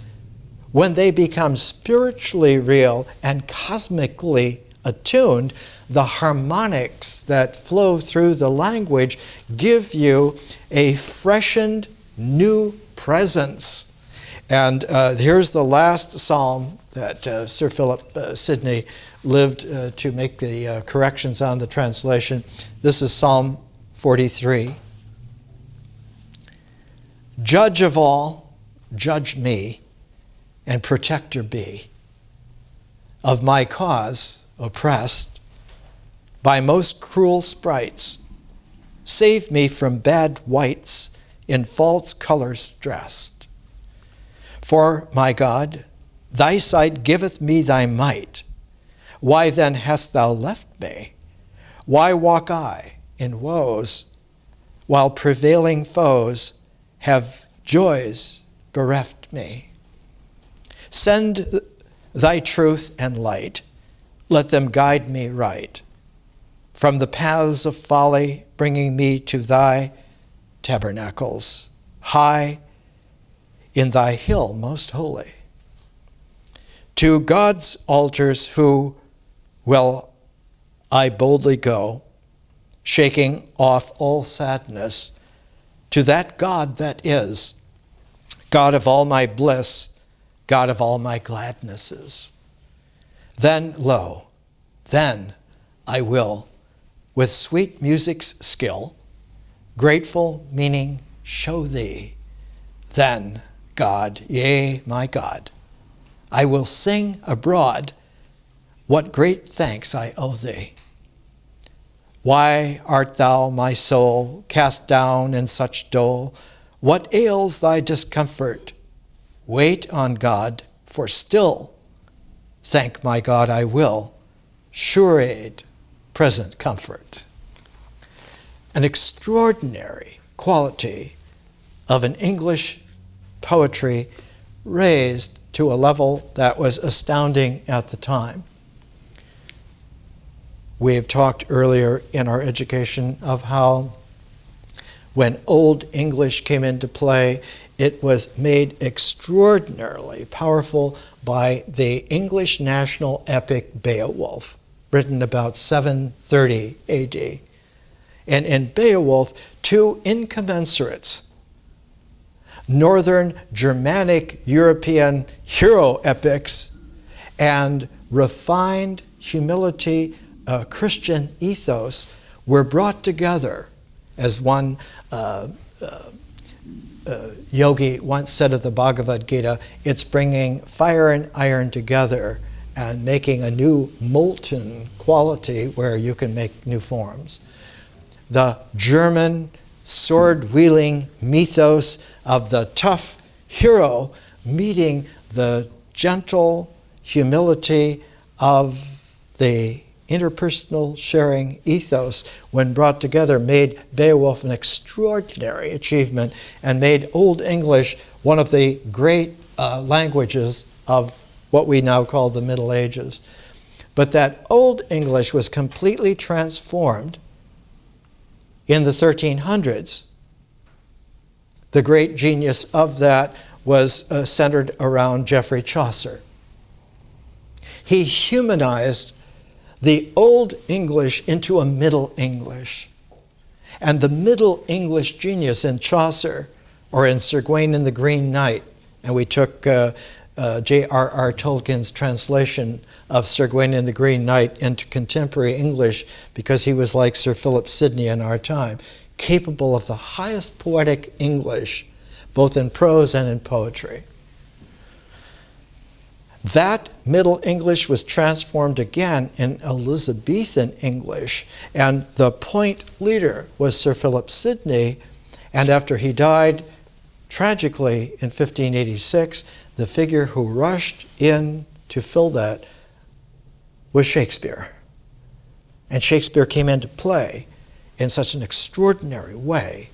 when they become spiritually real and cosmically attuned, the harmonics that flow through the language give you a freshened new presence. And here's the last psalm that Sir Philip Sidney lived to make the corrections on the translation. This is Psalm 43. Judge of all, judge me, and protector be. Of my cause oppressed by most cruel sprites, save me from bad wights in false colors dressed. For, my God, thy sight giveth me thy might. Why then hast thou left me? Why walk I in woes, while prevailing foes have joys bereft me? Send thy truth and light, let them guide me right, from the paths of folly, bringing me to thy tabernacles, high in thy hill most holy. To God's altars who will I boldly go, shaking off all sadness, to that God that is, God of all my bliss, God of all my gladnesses. Then, lo, then I will, with sweet music's skill, grateful meaning show thee. Then, God, yea, my God, I will sing abroad what great thanks I owe thee. Why art thou, my soul, cast down in such dole? What ails thy discomfort? wait on God, for still, thank my God I will, sure aid, present comfort. An extraordinary quality of an English poetry raised to a level that was astounding at the time. We have talked earlier in our education of how when Old English came into play, it was made extraordinarily powerful by the English national epic Beowulf, written about 730 AD. And in Beowulf, two incommensurates, Northern Germanic European hero epics and refined humility Christian ethos were brought together. As one yogi once said of the Bhagavad Gita, it's bringing fire and iron together and making a new molten quality where you can make new forms. The German sword-wielding mythos of the tough hero meeting the gentle humility of the interpersonal sharing ethos, when brought together, made Beowulf an extraordinary achievement and made Old English one of the great languages of what we now call the Middle Ages. But that Old English was completely transformed in the 1300s. The great genius of that was centered around Geoffrey Chaucer. He humanized the Old English into a Middle English. And the Middle English genius in Chaucer, or in Sir Gawain and the Green Knight, and we took J.R.R. Tolkien's translation of Sir Gawain and the Green Knight into contemporary English because he was like Sir Philip Sidney in our time, capable of the highest poetic English, both in prose and in poetry. That Middle English was transformed again in Elizabethan English, and the point leader was Sir Philip Sidney, and after he died, tragically in 1586, the figure who rushed in to fill that was Shakespeare. And Shakespeare came into play in such an extraordinary way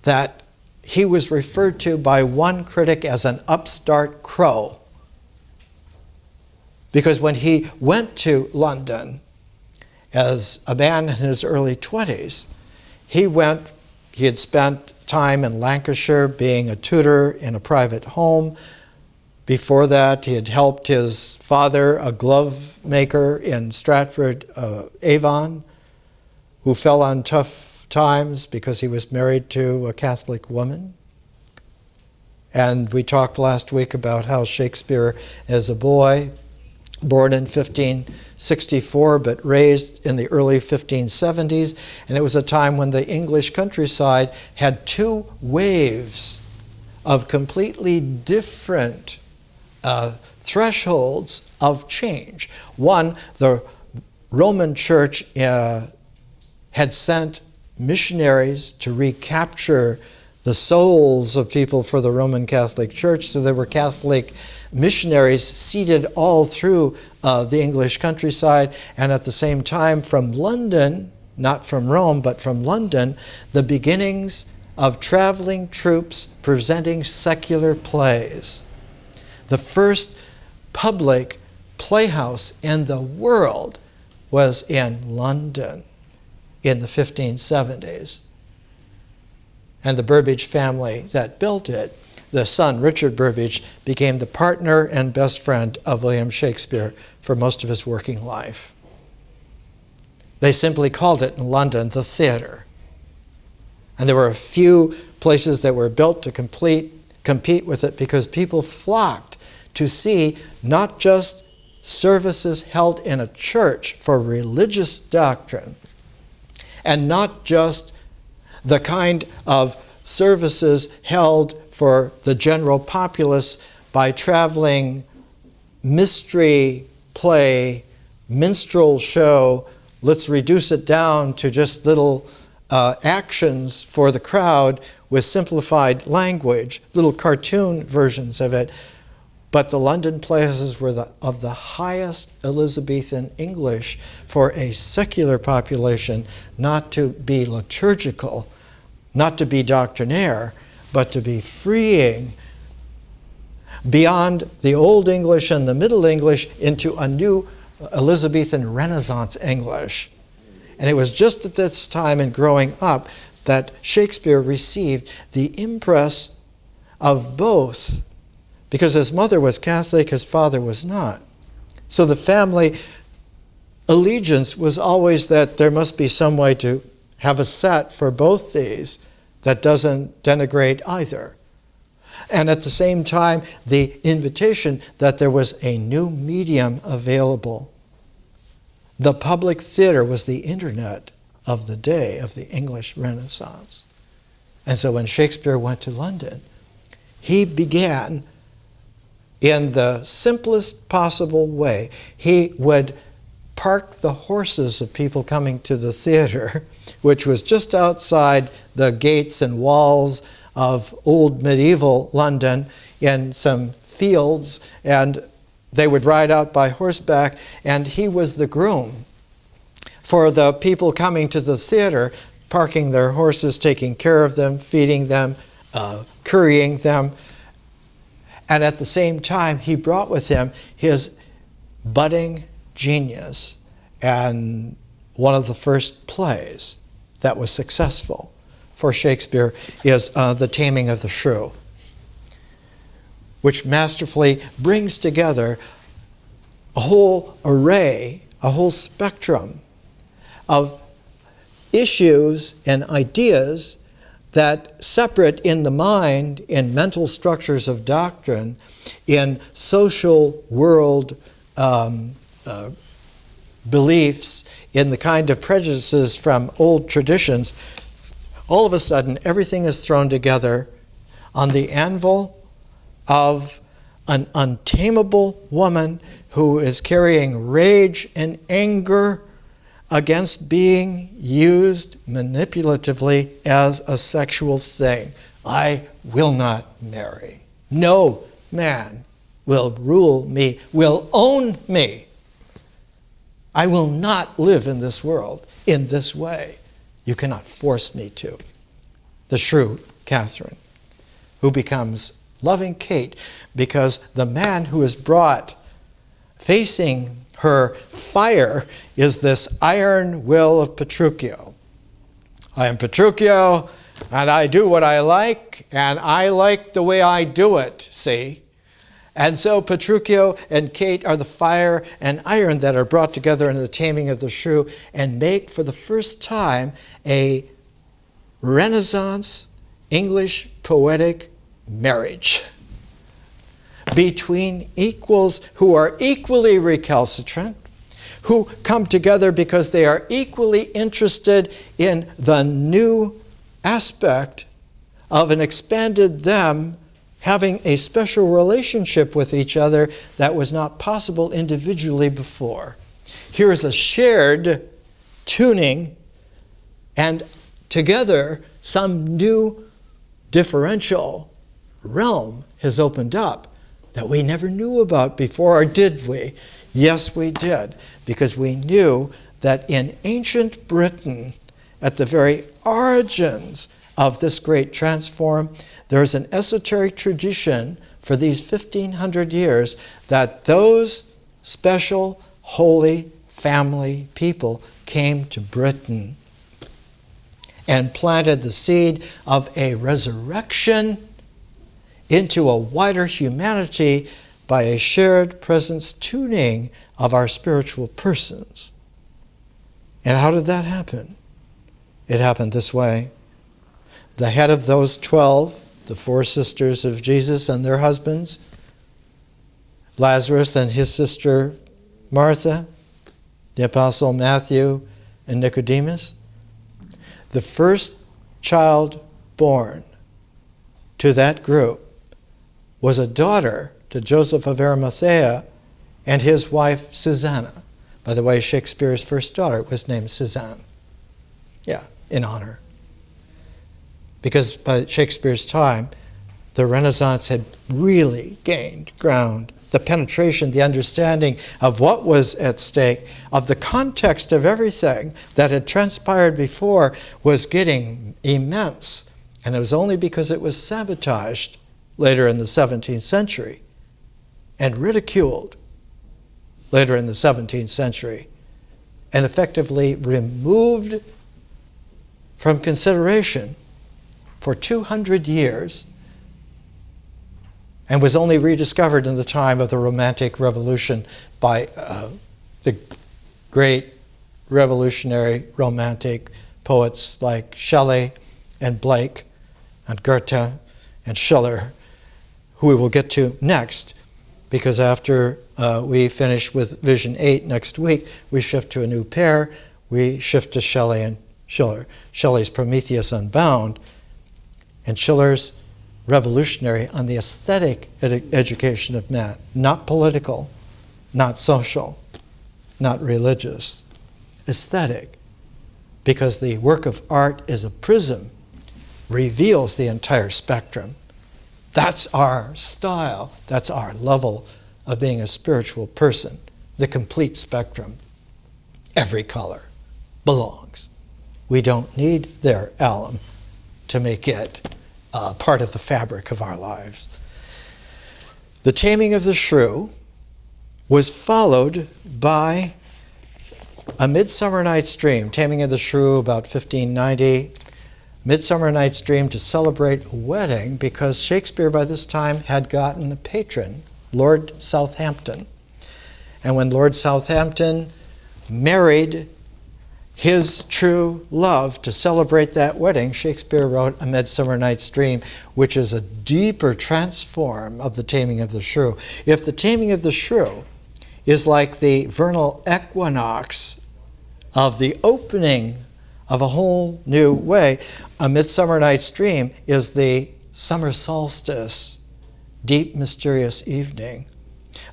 that he was referred to by one critic as an upstart crow. Because when he went to London as a man in his early 20s, he had spent time in Lancashire being a tutor in a private home. Before that, he had helped his father, a glove maker in Stratford, Avon, who fell on tough times because he was married to a Catholic woman. And we talked last week about how Shakespeare, as a boy, born in 1564 but raised in the early 1570s, and it was a time when the English countryside had two waves of completely different thresholds of change. One, the Roman Church had sent missionaries to recapture the souls of people for the Roman Catholic Church, so there were Catholic missionaries seated all through the English countryside, and at the same time from London, not from Rome, but from London, the beginnings of traveling troops presenting secular plays. The first public playhouse in the world was in London in the 1570s. And the Burbage family that built it, the son, Richard Burbage, became the partner and best friend of William Shakespeare for most of his working life. They simply called it in London the theater. And there were a few places that were built to compete with it because people flocked to see not just services held in a church for religious doctrine, and not just the kind of services held for the general populace by traveling mystery play, minstrel show. Let's reduce it down to just little actions for the crowd. with simplified language, little cartoon versions of it. But the London plays were of the highest Elizabethan English for a secular population, not to be liturgical, not to be doctrinaire, but to be freeing beyond the Old English and the Middle English into a new Elizabethan Renaissance English. And it was just at this time in growing up that Shakespeare received the impress of both, because his mother was Catholic, his father was not. So the family allegiance was always that there must be some way to have a set for both these that doesn't denigrate either. And at the same time, the invitation that there was a new medium available. The public theater was the internet of the day of the English Renaissance. And so when Shakespeare went to London, he began in the simplest possible way. He would park the horses of people coming to the theater, which was just outside the gates and walls of old medieval London, in some fields, and they would ride out by horseback, and he was the groom for the people coming to the theater, parking their horses, taking care of them, feeding them, currying them. And at the same time, he brought with him his budding genius and one of the first plays that was successful for Shakespeare is The Taming of the Shrew, which masterfully brings together a whole array, a whole spectrum of issues and ideas that separate in the mind, in mental structures of doctrine, in social world beliefs, in the kind of prejudices from old traditions. All of a sudden, everything is thrown together on the anvil of an untamable woman who is carrying rage and anger against being used manipulatively as a sexual thing. I will not marry. No man will rule me, will own me. I will not live in this world in this way. You cannot force me to. The shrew, Catherine, who becomes loving Kate because the man who is brought facing her fire is this iron will of Petruchio. I am Petruchio, and I do what I like, and I like the way I do it, see? And so Petruchio and Kate are the fire and iron that are brought together in the taming of the shrew and make for the first time a Renaissance English poetic marriage between equals who are equally recalcitrant, who come together because they are equally interested in the new aspect of an expanded them having a special relationship with each other that was not possible individually before. Here is a shared tuning, and together some new differential realm has opened up that we never knew about before, or did we? Yes, we did, because we knew that in ancient Britain, at the very origins of this great transform, there is an esoteric tradition for these 1,500 years that those special holy family people came to Britain and planted the seed of a resurrection into a wider humanity by a shared presence tuning of our spiritual persons. And how did that happen? It happened this way. The head of those 12, the 4 sisters of Jesus and their husbands, Lazarus and his sister Martha, the apostle Matthew and Nicodemus, the first child born to that group was a daughter to Joseph of Arimathea and his wife Susanna. By the way, Shakespeare's first daughter was named Suzanne. Yeah, in honor. because by Shakespeare's time, the Renaissance had really gained ground. The penetration, the understanding of what was at stake, of the context of everything that had transpired before was getting immense. And it was only because it was sabotaged later in the 17th century and ridiculed later in the 17th century and effectively removed from consideration for 200 years, and was only rediscovered in the time of the Romantic Revolution by the great revolutionary romantic poets like Shelley and Blake and Goethe and Schiller, who we will get to next, because after we finish with Vision 8 next week, we shift to a new pair. We shift to Shelley and Schiller. Shelley's Prometheus Unbound, and Schiller's revolutionary on the aesthetic education of man, not political, not social, not religious, aesthetic, because the work of art is a prism, reveals the entire spectrum. That's our style, that's our level of being a spiritual person, the complete spectrum. Every color belongs. We don't need their alum to make it part of the fabric of our lives. The Taming of the Shrew was followed by A Midsummer Night's Dream. Taming of the Shrew, about 1590. Midsummer Night's Dream to celebrate a wedding, because Shakespeare by this time had gotten a patron, Lord Southampton. And when Lord Southampton married his true love, to celebrate that wedding, Shakespeare wrote A Midsummer Night's Dream, which is a deeper transform of the Taming of the Shrew. If the Taming of the Shrew is like the vernal equinox of the opening of a whole new way, A Midsummer Night's Dream is the summer solstice, deep, mysterious evening,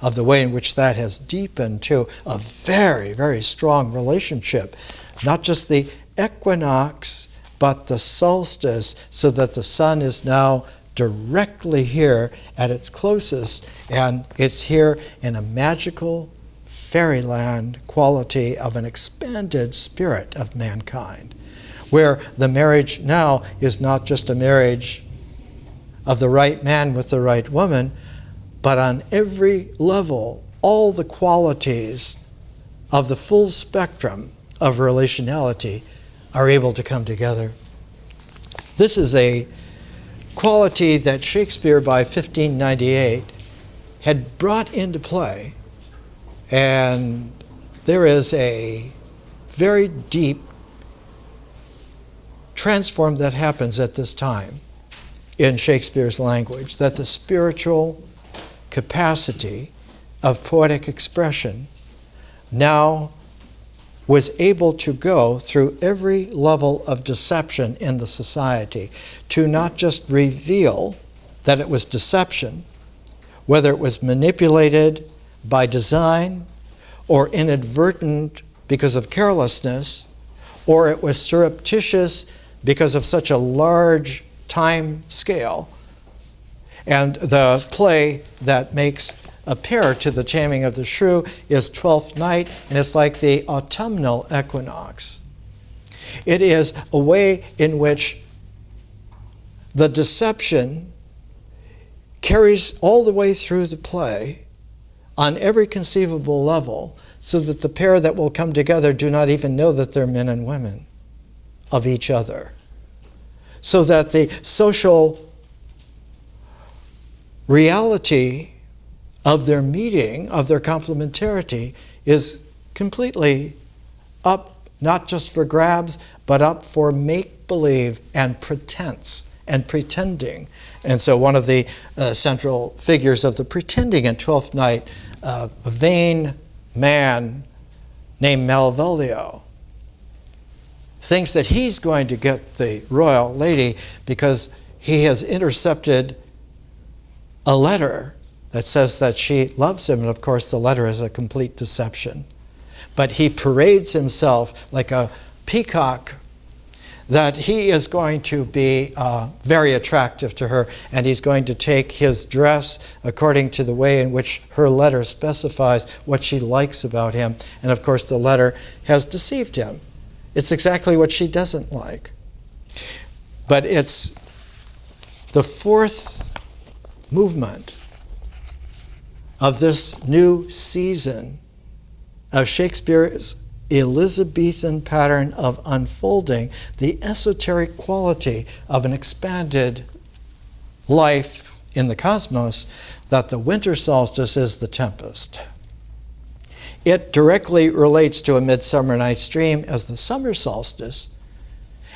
of the way in which that has deepened to a very, very strong relationship. Not just the equinox, but the solstice, so that the sun is now directly here at its closest, and it's here in a magical fairyland quality of an expanded spirit of mankind, where the marriage now is not just a marriage of the right man with the right woman, but on every level, all the qualities of the full spectrum of relationality are able to come together. This is a quality that Shakespeare by 1598 had brought into play, and there is a very deep transform that happens at this time in Shakespeare's language, that the spiritual capacity of poetic expression now was able to go through every level of deception in the society, to not just reveal that it was deception, whether it was manipulated by design or inadvertent because of carelessness, or it was surreptitious because of such a large time scale. And the play that makes a pair to the Taming of the Shrew is Twelfth Night, and it's like the autumnal equinox. It is a way in which the deception carries all the way through the play on every conceivable level, so that the pair that will come together do not even know that they're men and women of each other. So that the social reality of their meeting, of their complementarity, is completely up, not just for grabs, but up for make-believe and pretense and pretending. And so one of the central figures of the pretending in Twelfth Night, a vain man named Malvolio, thinks that he's going to get the royal lady because he has intercepted a letter that says that she loves him, and of course the letter is a complete deception. But he parades himself like a peacock that he is going to be very attractive to her, and he's going to take his dress according to the way in which her letter specifies what she likes about him. And of course, the letter has deceived him. It's exactly what she doesn't like. But it's the fourth movement of this new season of Shakespeare's Elizabethan pattern of unfolding the esoteric quality of an expanded life in the cosmos, that the winter solstice is the tempest. It directly relates to A Midsummer Night's Dream as the summer solstice.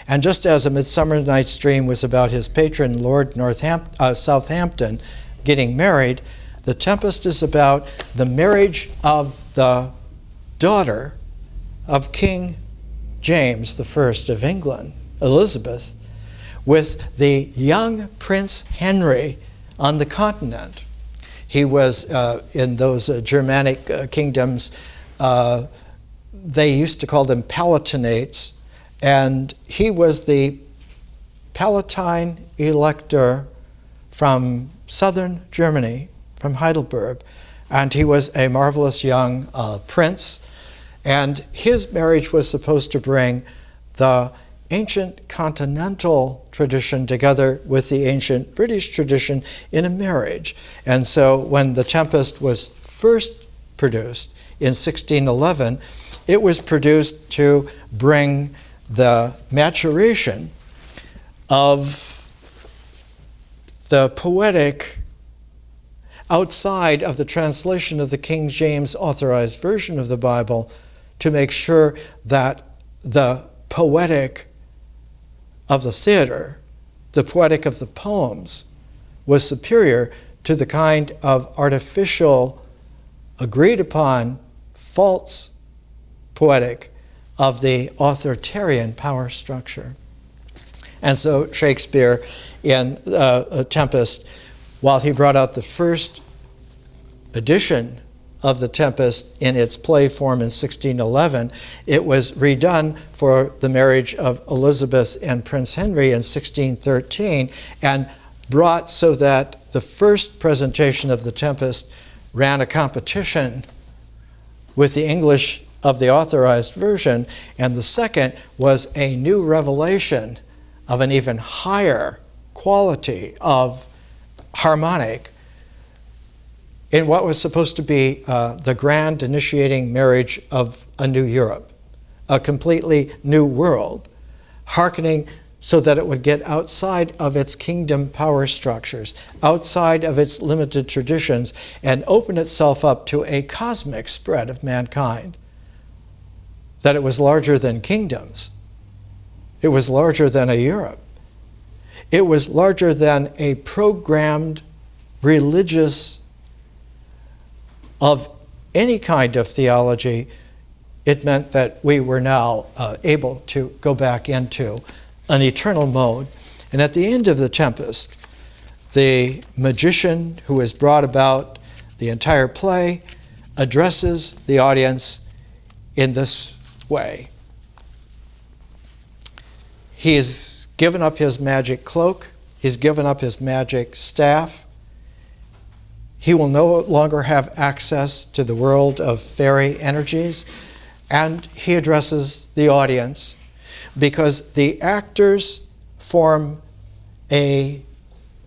And just as A Midsummer Night's Dream was about his patron, Lord Southampton, getting married, the tempest is about the marriage of the daughter of King James I of England, Elizabeth, with the young Prince Henry on the continent. He was in those Germanic kingdoms, they used to call them Palatinates, and he was the Palatine elector from southern Germany, from Heidelberg, and he was a marvelous young prince. And his marriage was supposed to bring the ancient continental tradition together with the ancient British tradition in a marriage. And so when The Tempest was first produced in 1611, it was produced to bring the maturation of the poetic outside of the translation of the King James authorized version of the Bible, to make sure that the poetic of the theater, the poetic of the poems, was superior to the kind of artificial, agreed upon, false poetic of the authoritarian power structure. And so Shakespeare, in A Tempest, while he brought out the first edition of The Tempest in its play form in 1611, it was redone for the marriage of Elizabeth and Prince Henry in 1613, and brought so that the first presentation of The Tempest ran a competition with the English of the authorized version, and the second was a new revelation of an even higher quality of harmonic in what was supposed to be the grand initiating marriage of a new Europe, a completely new world, hearkening so that it would get outside of its kingdom power structures, outside of its limited traditions, and open itself up to a cosmic spread of mankind. That it was larger than kingdoms. It was larger than a Europe. It was larger than a programmed religious of any kind of theology. It meant that we were now able to go back into an eternal mode. And at the end of The Tempest, the magician who has brought about the entire play addresses the audience in this way. He has given up his magic cloak. He's given up his magic staff. He will no longer have access to the world of fairy energies, and he addresses the audience because the actors form a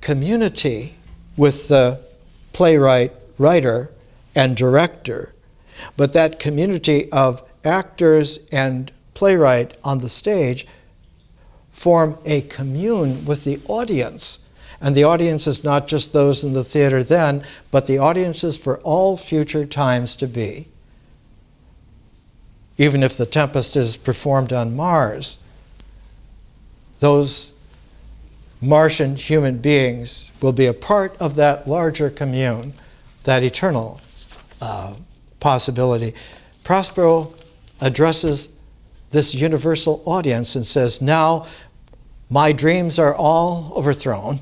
community with the playwright, writer, and director. But that community of actors and playwright on the stage form a commune with the audience. And the audience is not just those in the theater then, but the audience is for all future times to be. Even if The Tempest is performed on Mars, those Martian human beings will be a part of that larger commune, that eternal possibility. Prospero addresses this universal audience and says, "Now my dreams are all overthrown,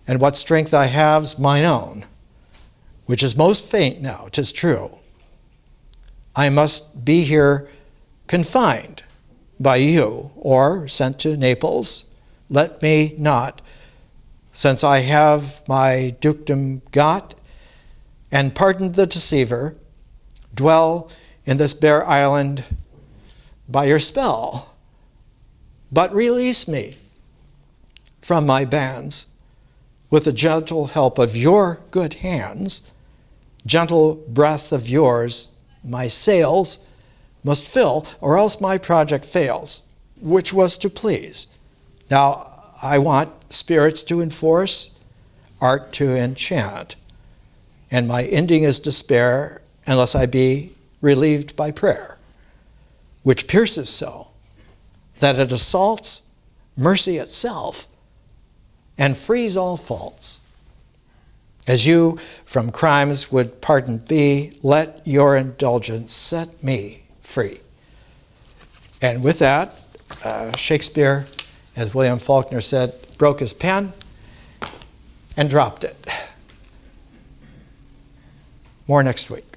and what strength I have's mine own, which is most faint now, 'tis true. I must be here confined by you, or sent to Naples, let me not, since I have my dukedom got, and pardoned the deceiver, dwell in this bare island by your spell, but release me from my bands with the gentle help of your good hands, gentle breath of yours, my sails must fill, or else my project fails, which was to please. Now I want spirits to enforce, art to enchant, and my ending is despair, unless I be relieved by prayer, which pierces so that it assaults mercy itself and frees all faults. As you from crimes would pardoned be, let your indulgence set me free. And with that, Shakespeare, as William Faulkner said, broke his pen and dropped it. More next week.